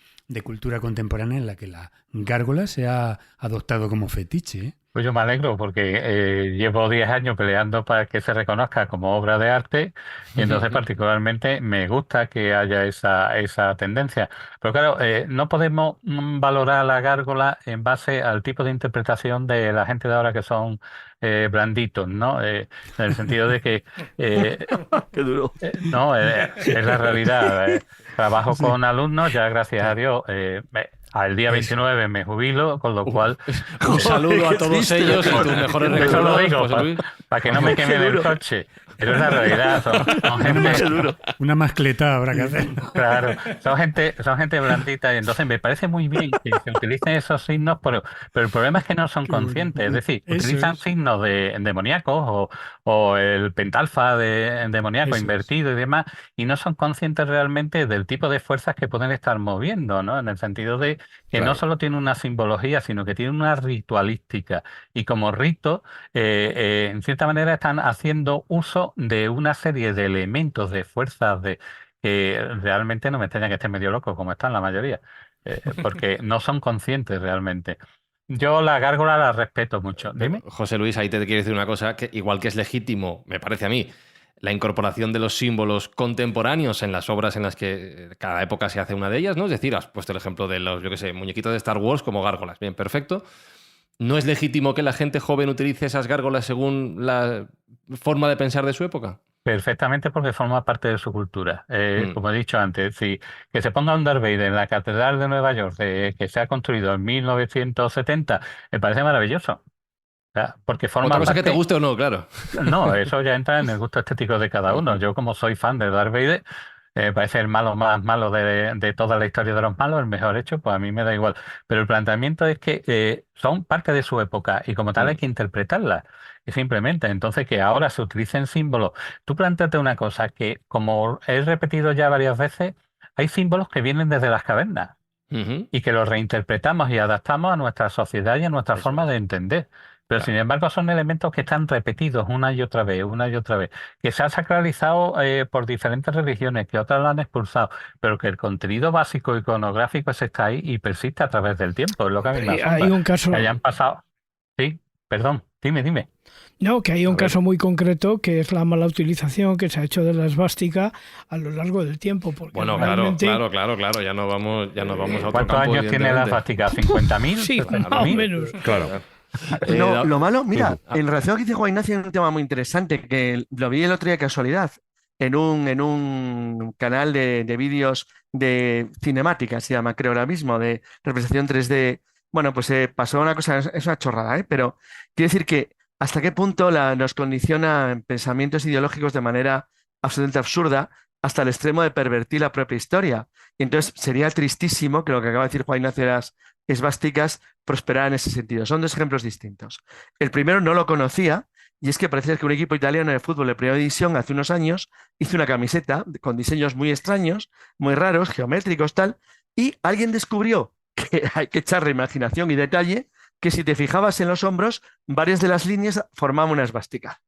cultura contemporánea en la que la gárgola se ha adoptado como fetiche, ¿eh? Pues yo me alegro porque llevo 10 años peleando para que se reconozca como obra de arte y entonces particularmente me gusta que haya esa tendencia. Pero claro, no podemos valorar la gárgola en base al tipo de interpretación de la gente de ahora que son blanditos, ¿no? En el sentido de que Qué duro. no, es la realidad. Trabajo con alumnos, ya gracias a Dios. Al día 29 me jubilo, con lo cual Un saludo a Qué todos triste. ellos y tus mejores eso lo recuerdos, digo José Luis. para que no me quemen el coche. Pero es la realidad. Son gente, Una mascleta habrá que hacer. claro, son gente blandita y entonces me parece muy bien que se utilicen esos signos, pero el problema es que no son Qué bueno. conscientes. Es decir, Eso utilizan es. signos de demoníacos o el pentalfa de demoníaco Eso es. invertido y demás, y no son conscientes realmente del tipo de fuerzas que pueden estar moviendo, ¿no? En el sentido de que no Claro. solo tiene una simbología, sino que tiene una ritualística. Y como rito, en cierta manera están haciendo uso de una serie de elementos, de fuerzas, que realmente no me extraña que estén medio locos, como están la mayoría, porque no son conscientes realmente. Yo la gárgola la respeto mucho. Dime. José Luis, ahí te quiero decir una cosa, que igual que es legítimo, me parece a mí, la incorporación de los símbolos contemporáneos en las obras en las que cada época se hace una de ellas, ¿no? Es decir, has puesto el ejemplo de los, yo qué sé, muñequitos de Star Wars como gárgolas. Bien, perfecto. ¿No es legítimo que la gente joven utilice esas gárgolas según la forma de pensar de su época? Perfectamente porque forma parte de su cultura. Como he dicho antes, que se ponga un Darth Vader en la Catedral de Nueva York, que se ha construido en 1970, me parece maravilloso. O sea, porque forma Otra cosa que te parte... guste o no, claro. No, eso ya entra en el gusto estético de cada uno. Yo, como soy fan de Darth Vader, parece el malo más malo de toda la historia de los malos, el mejor hecho, pues a mí me da igual. Pero el planteamiento es que son parte de su época y como tal hay que interpretarlas. Y simplemente, entonces que ahora se utilicen símbolos. Tú planteate una cosa, que como he repetido ya varias veces, hay símbolos que vienen desde las cavernas Ujú. y que los reinterpretamos y adaptamos a nuestra sociedad y a nuestra forma de entender. Pero Claro. sin embargo son elementos que están repetidos una y otra vez, que se han sacralizado por diferentes religiones, que otras lo han expulsado, pero que el contenido básico iconográfico ese está ahí y persiste a través del tiempo, es lo que a mí me Hay asombra. un caso, Que hayan pasado... Sí, perdón, dime. no, que hay A un ver. caso muy concreto que es la mala utilización que se ha hecho de la esvástica a lo largo del tiempo. Porque Bueno, realmente, claro. Ya nos vamos a otro ¿Cuántos campo, años tiene la evidentemente. fástica? ¿50.000? sí, más o 60.000. menos. Claro. No, lo malo, mira, Ah. en relación a lo que dice Juan Ignacio, hay un tema muy interesante que lo vi el otro día de casualidad en un canal de vídeos de cinemática, se llama, creo ahora mismo, de representación 3D. Bueno, pues pasó una cosa, es una chorrada, ¿eh? Pero quiero decir que hasta qué punto nos condiciona pensamientos ideológicos de manera absolutamente absurda hasta el extremo de pervertir la propia historia. Y entonces sería tristísimo que lo que acaba de decir Juan Ignacio de las esvásticas prosperar en ese sentido. Son dos ejemplos distintos. El primero no lo conocía y es que parece ser que un equipo italiano de fútbol de primera división hace unos años hizo una camiseta con diseños muy extraños, muy raros, geométricos, tal, y alguien descubrió que hay que echarle imaginación y detalle, que si te fijabas en los hombros, varias de las líneas formaban una esvástica.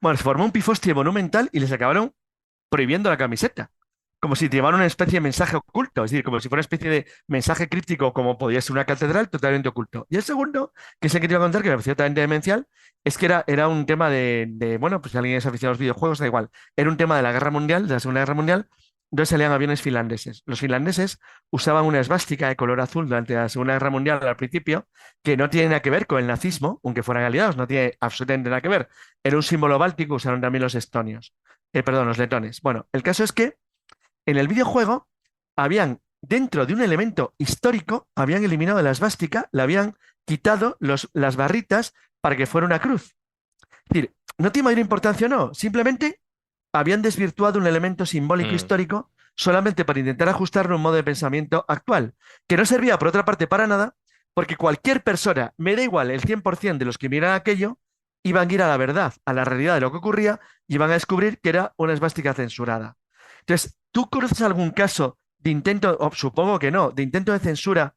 Bueno, se formó un pifostie monumental y les acabaron prohibiendo la camiseta. Como si llevara una especie de mensaje oculto, es decir, como si fuera una especie de mensaje críptico, como podía ser una catedral totalmente oculto. Y el segundo, que es el que te iba a contar, que me pareció totalmente demencial, es que era un tema bueno, pues si alguien es aficionado a los videojuegos, da igual. Era un tema de la Guerra Mundial, de la Segunda Guerra Mundial, donde salían aviones finlandeses. Los finlandeses usaban una esvástica de color azul durante la Segunda Guerra Mundial al principio, que no tiene nada que ver con el nazismo, aunque fueran aliados, no tiene absolutamente nada que ver. Era un símbolo báltico, usaron también los estonios. Perdón, los letones. Bueno, el caso es que en el videojuego habían, dentro de un elemento histórico, habían eliminado la esvástica, le habían quitado las barritas para que fuera una cruz. Es decir, no tiene mayor importancia o no, simplemente habían desvirtuado un elemento simbólico histórico solamente para intentar ajustarlo a un modo de pensamiento actual, que no servía, por otra parte, para nada, porque cualquier persona, me da igual el 100% de los que miran aquello, iban a ir a la verdad, a la realidad de lo que ocurría, y iban a descubrir que era una esvástica censurada. Entonces, ¿tú conoces algún caso de intento, o supongo que no, de intento de censura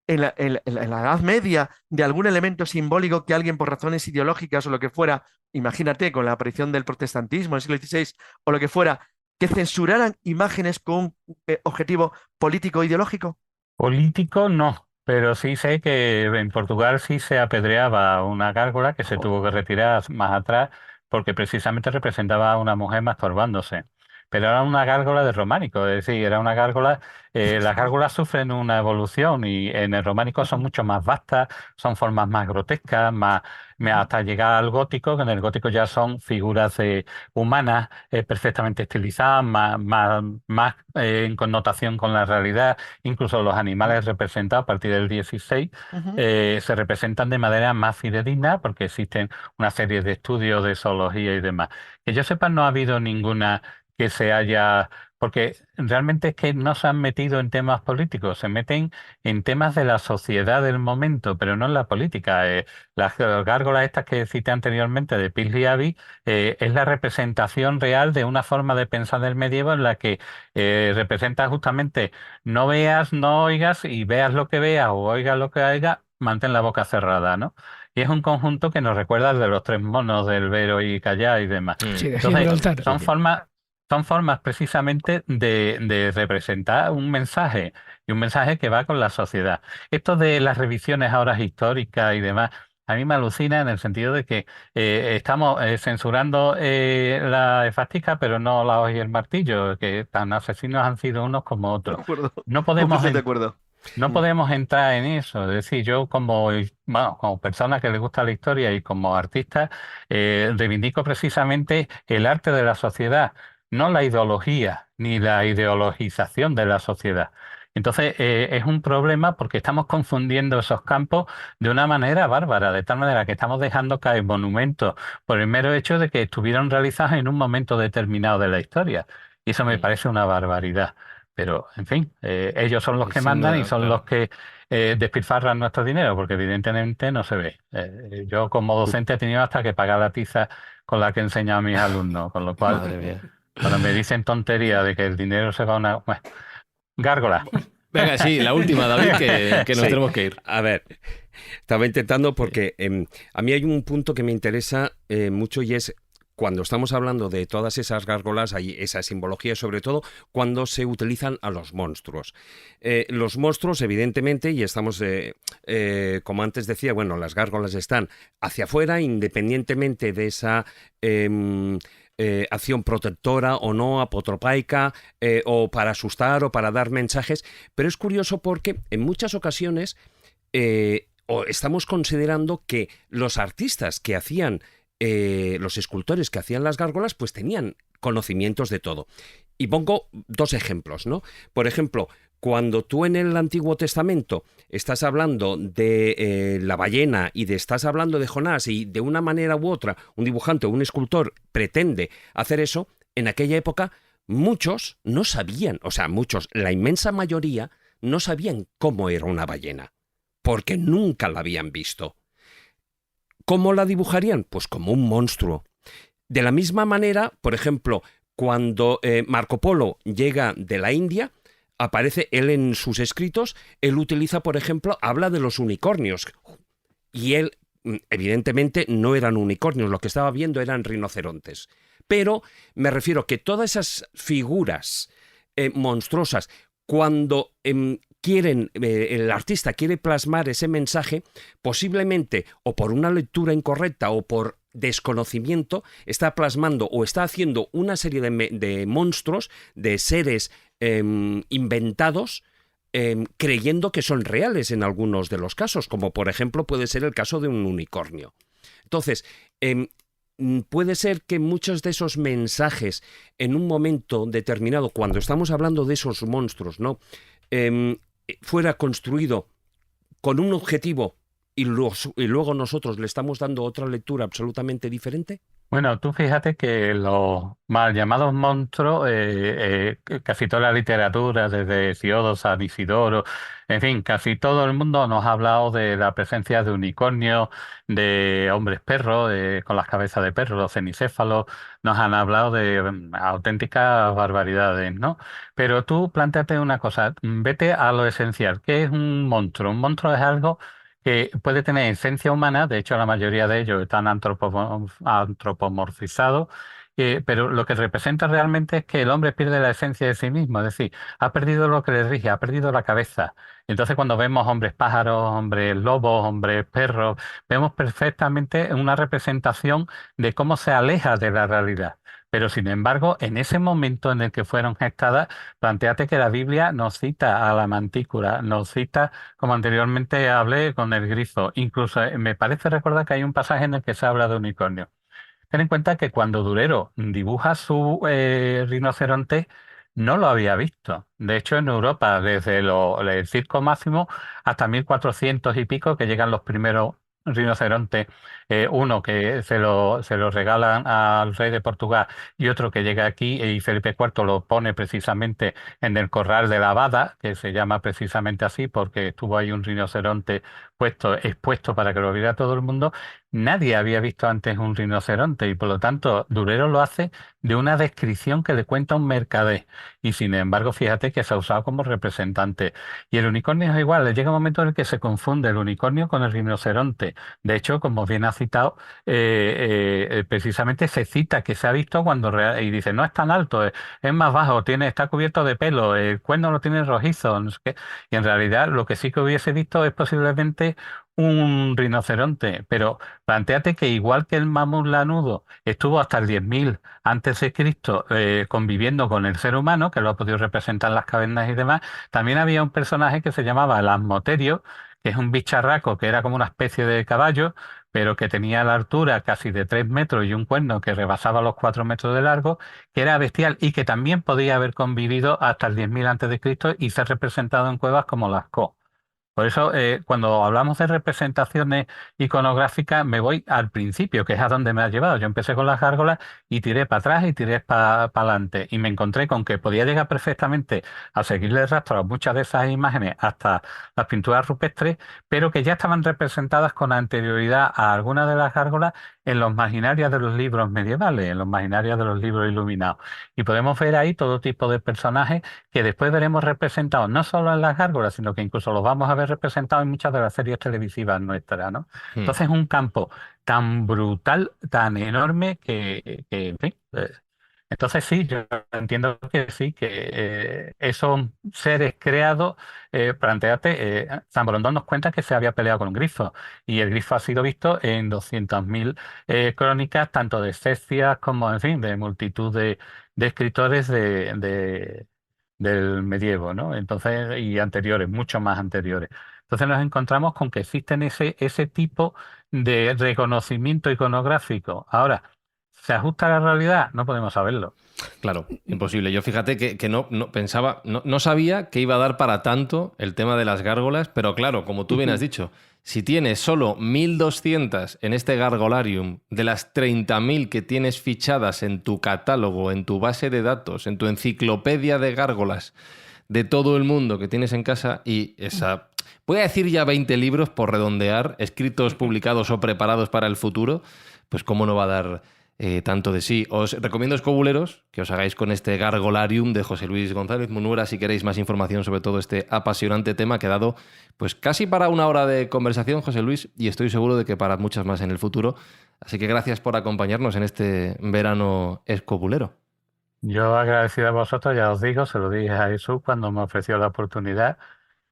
en la Edad Media de algún elemento simbólico que alguien por razones ideológicas o lo que fuera, imagínate con la aparición del protestantismo en el siglo XVI o lo que fuera, que censuraran imágenes con un objetivo político o ideológico? Político no, pero sí sé que en Portugal sí se apedreaba una gárgola que se tuvo que retirar más atrás porque precisamente representaba a una mujer masturbándose. Pero era una gárgola de románico, es decir, era una gárgola. Las gárgolas sufren una evolución y en el románico son mucho más vastas, son formas más grotescas, hasta llegar al gótico, que en el gótico ya son figuras humanas perfectamente estilizadas, más en connotación con la realidad. Incluso los animales representados a partir del 16 Ujú. se representan de manera más fidedigna porque existen una serie de estudios de zoología y demás. Que yo sepa, no ha habido ninguna que se haya... Porque realmente es que no se han metido en temas políticos, se meten en temas de la sociedad del momento, pero no en la política. Las gárgolas estas que cité anteriormente de Pils y Abi es la representación real de una forma de pensar del medievo en la que representa justamente no veas, no oigas y veas lo que veas o oigas lo que oigas, mantén la boca cerrada, ¿no? Y es un conjunto que nos recuerda al de los tres monos del Vero y Callá y demás. Sí, de Entonces, Gibraltar. son formas precisamente de representar un mensaje y un mensaje que va con la sociedad. Esto de las revisiones ahora históricas y demás, a mí me alucina en el sentido de que estamos censurando la esvástica, pero no la hoz y el martillo, que tan asesinos han sido unos como De otros. acuerdo. No podemos, Completamente de acuerdo. no Mm. podemos entrar en eso. Es decir, yo como persona que le gusta la historia y como artista, reivindico precisamente el arte de la sociedad, no la ideología ni la ideologización de la sociedad. Entonces, es un problema porque estamos confundiendo esos campos de una manera bárbara, de tal manera que estamos dejando caer monumentos por el mero hecho de que estuvieron realizados en un momento determinado de la historia. Y eso me parece una barbaridad. Pero, en fin, ellos son los que Sin mandan y duda, son los claro. que despilfarran nuestro dinero, porque evidentemente no se ve. Yo como docente he tenido hasta que pagar la tiza con la que he enseñado a mis alumnos, con lo cual, Madre mía. cuando me dicen tontería de que el dinero se va a una... Bueno, gárgola. Venga, sí, la última, David, que nos Sí. tenemos que ir. A ver, estaba intentando porque a mí hay un punto que me interesa mucho y es cuando estamos hablando de todas esas gárgolas, hay esa simbología, sobre todo cuando se utilizan a los monstruos. Los monstruos, evidentemente, y estamos, como antes decía, bueno, las gárgolas están hacia afuera, independientemente de esa... acción protectora o no, apotropaica, o para asustar o para dar mensajes, pero es curioso porque en muchas ocasiones estamos considerando que los artistas que hacían, los escultores que hacían las gárgolas, pues tenían conocimientos de todo. Y pongo dos ejemplos, ¿no? Por ejemplo, cuando tú en el Antiguo Testamento estás hablando de la ballena y estás hablando de Jonás y de una manera u otra un dibujante o un escultor pretende hacer eso, en aquella época muchos no sabían, o sea, muchos, la inmensa mayoría no sabían cómo era una ballena, porque nunca la habían visto. ¿Cómo la dibujarían? Pues como un monstruo. De la misma manera, por ejemplo, cuando Marco Polo llega de la India, aparece él en sus escritos, él utiliza, por ejemplo, habla de los unicornios. Y él, evidentemente, no eran unicornios, lo que estaba viendo eran rinocerontes. Pero me refiero que todas esas figuras monstruosas, cuando el artista quiere plasmar ese mensaje, posiblemente o por una lectura incorrecta o por desconocimiento, está plasmando o está haciendo una serie de monstruos, de seres inventados, creyendo que son reales en algunos de los casos, como por ejemplo puede ser el caso de un unicornio. Entonces, puede ser que muchos de esos mensajes en un momento determinado, cuando estamos hablando de esos monstruos, ¿no? Fuera construido con un objetivo y luego nosotros le estamos dando otra lectura absolutamente diferente. Bueno, tú fíjate que los mal llamados monstruos, casi toda la literatura, desde Hesiodo, San Isidoro, en fin, casi todo el mundo nos ha hablado de la presencia de unicornios, de hombres perros, con las cabezas de perro, los cenicéfalos, nos han hablado de auténticas barbaridades, ¿no? Pero tú planteate una cosa, vete a lo esencial. ¿Qué es un monstruo? Un monstruo es algo que puede tener esencia humana, de hecho la mayoría de ellos están antropomorfizados pero lo que representa realmente es que el hombre pierde la esencia de sí mismo, es decir, ha perdido lo que le rige, ha perdido la cabeza. Entonces cuando vemos hombres pájaros, hombres lobos, hombres perros, vemos perfectamente una representación de cómo se aleja de la realidad. Pero sin embargo, en ese momento en el que fueron gestadas, plantéate que la Biblia nos cita a la mantícora, nos cita, como anteriormente hablé, con el grifo. Incluso me parece recordar que hay un pasaje en el que se habla de unicornio. Ten en cuenta que cuando Durero dibuja su rinoceronte, no lo había visto. De hecho, en Europa, desde el Circo Máximo hasta 1400 y pico, que llegan los primeros rinocerontes, uno que se lo regalan al rey de Portugal y otro que llega aquí y Felipe IV lo pone precisamente en el corral de la Abada, que se llama precisamente así porque estuvo ahí un rinoceronte expuesto para que lo viera todo el mundo. Nadie había visto antes un rinoceronte y por lo tanto Durero lo hace de una descripción que le cuenta un mercader y sin embargo fíjate que se ha usado como representante. Y el unicornio es igual, le llega un momento en el que se confunde el unicornio con el rinoceronte. De hecho, como bien ha citado, precisamente se cita que se ha visto y dice, no es tan alto, es más bajo, está cubierto de pelo, el cuerno lo tiene rojizo, no sé qué. Y en realidad lo que sí que hubiese visto es posiblemente un rinoceronte, pero plantéate que igual que el mamut lanudo estuvo hasta el 10.000 antes de Cristo conviviendo con el ser humano, que lo ha podido representar en las cavernas y demás, también había un personaje que se llamaba el asmoterio, que es un bicharraco que era como una especie de caballo, pero que tenía la altura casi de 3 metros y un cuerno que rebasaba los 4 metros de largo, que era bestial y que también podía haber convivido hasta el 10.000 antes de Cristo y ser representado en cuevas como Lascaux. Por eso, cuando hablamos de representaciones iconográficas, me voy al principio, que es a donde me ha llevado. Yo empecé con las gárgolas y tiré para atrás y tiré para adelante. Y me encontré con que podía llegar perfectamente a seguirle el rastro a muchas de esas imágenes hasta las pinturas rupestres, pero que ya estaban representadas con anterioridad a algunas de las gárgolas en los marginarias de los libros medievales, en los marginarias de los libros iluminados. Y podemos ver ahí todo tipo de personajes que después veremos representados no solo en las gárgolas, sino que incluso los vamos a ver representados en muchas de las series televisivas nuestras, ¿no? Entonces es un campo tan brutal, tan enorme que en fin, entonces sí, yo entiendo que sí, que esos seres creados, plantéate, San Borondón nos cuenta que se había peleado con un grifo y el grifo ha sido visto en 200.000 crónicas, tanto de Cecias como, en fin, de multitud de escritores del medievo, ¿no? Entonces, y anteriores, mucho más anteriores. Entonces nos encontramos con que existen ese tipo de reconocimiento iconográfico. Ahora, ¿se ajusta a la realidad? No podemos saberlo. Claro, imposible. Yo fíjate que no pensaba, no sabía que iba a dar para tanto el tema de las gárgolas, pero claro, como tú bien has dicho, si tienes solo 1.200 en este Gargolarium, de las 30.000 que tienes fichadas en tu catálogo, en tu base de datos, en tu enciclopedia de gárgolas de todo el mundo que tienes en casa y esa... Voy a decir ya 20 libros por redondear, escritos, publicados o preparados para el futuro, pues cómo no va a dar tanto de sí. Os recomiendo, escobuleros, que os hagáis con este Gargolarium de José Luis González Munuera si queréis más información sobre todo este apasionante tema que ha dado pues casi para una hora de conversación, José Luis, y estoy seguro de que para muchas más en el futuro. Así que gracias por acompañarnos en este verano escobulero. Yo agradecido a vosotros, ya os digo, se lo dije a Jesús cuando me ofreció la oportunidad.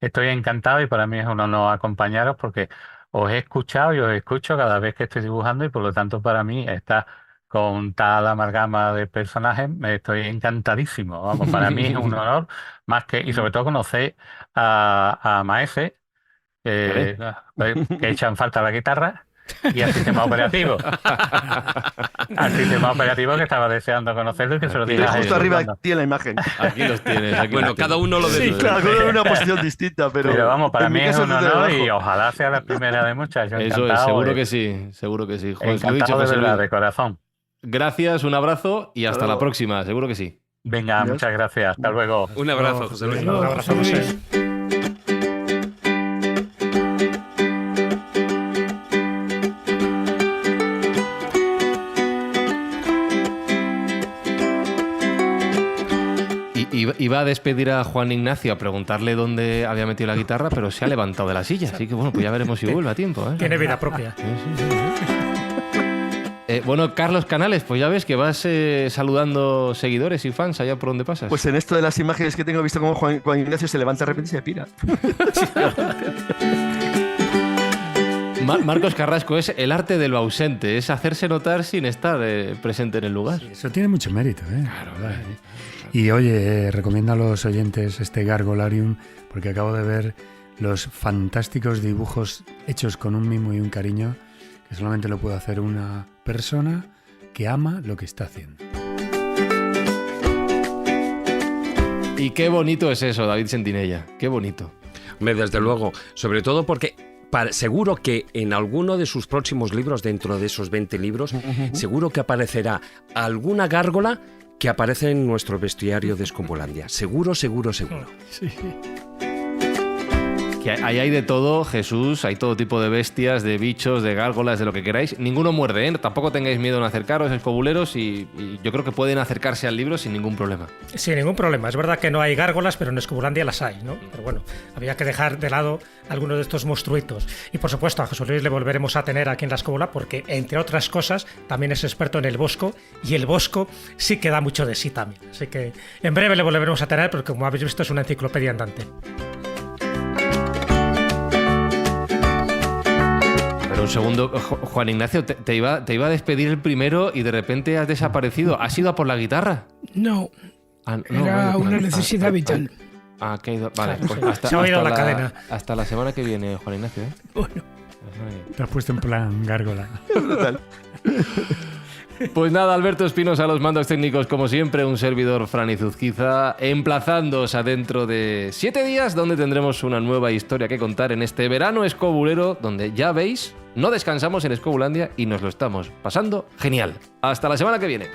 Estoy encantado y para mí es un honor acompañaros porque os he escuchado y os escucho cada vez que estoy dibujando y por lo tanto para mí está con tal amalgama de personajes, estoy encantadísimo. Vamos, para mí es un honor más que, y sobre todo conocer a Maese, que echan falta la guitarra. Y al sistema operativo. Al sistema operativo que estaba deseando conocerlo y que se lo dije. Justo arriba tiene la imagen. Aquí los tienes. Bueno, cada uno lo de Sí, claro, cada uno en una posición distinta, pero vamos, para mí es un honor y debajo. ojalá sea la primera de muchas. Yo Eso es, seguro que sí, seguro que sí. Joder, encantado lo he dicho, José de verdad, Luis. de corazón. Gracias, un abrazo y hasta Hasta la luego. próxima, seguro que sí. Venga, Adiós. muchas gracias. Hasta luego. Un abrazo, José Luis. Hasta luego, Un abrazo, José José. Luis. Iba a despedir a Juan Ignacio a preguntarle dónde había metido la guitarra, pero se ha levantado de la silla. Así que bueno, pues ya veremos si vuelve a tiempo, ¿eh? Tiene vida propia. Sí, sí, sí, sí. Bueno, Carlos Canales, pues ya ves que vas saludando seguidores y fans allá por donde pasas. Pues en esto de las imágenes que tengo, he visto cómo Juan Ignacio se levanta de repente y se pira. Marcos Carrasco, es el arte de lo ausente, es hacerse notar sin estar presente en el lugar. Eso tiene mucho mérito, ¿eh? Claro. Y oye, recomiendo a los oyentes este Gargolarium porque acabo de ver los fantásticos dibujos hechos con un mimo y un cariño que solamente lo puede hacer una persona que ama lo que está haciendo. Y qué bonito es eso, David Sentinella, qué bonito. Desde luego, sobre todo porque seguro que en alguno de sus próximos libros, dentro de esos 20 libros, seguro que aparecerá alguna gárgola que aparece en nuestro bestiario de Escobulandia. Seguro. Sí. Que ahí hay de todo, Jesús, hay todo tipo de bestias, de bichos, de gárgolas, de lo que queráis. Ninguno muerde, ¿eh? Tampoco tengáis miedo en acercaros, escobuleros, y yo creo que pueden acercarse al libro sin ningún problema. Sin ningún problema. Es verdad que no hay gárgolas, pero en Escobulandia las hay, ¿no? Pero bueno, había que dejar de lado algunos de estos monstruitos. Y por supuesto, a Jesús Luis le volveremos a tener aquí en la escóbula porque, entre otras cosas, también es experto en el bosco, y el bosco sí que da mucho de sí también. Así que en breve le volveremos a tener porque, como habéis visto, es una enciclopedia andante. Un segundo, Juan Ignacio, te iba a despedir el primero y de repente has desaparecido. ¿Has ido a por la guitarra? No, era una necesidad vital. Que ha ido. Vale, pues se ha ido la cadena. Hasta la semana que viene, Juan Ignacio. Bueno. Te has puesto en plan gárgola. Brutal. Pues nada, Alberto Espinosa a los mandos técnicos, como siempre, un servidor, Fran Izuzquiza, emplazándoos a dentro de 7 días, donde tendremos una nueva historia que contar en este verano escobulero, donde ya veis, no descansamos en Escobulandia y nos lo estamos pasando genial. Hasta la semana que viene.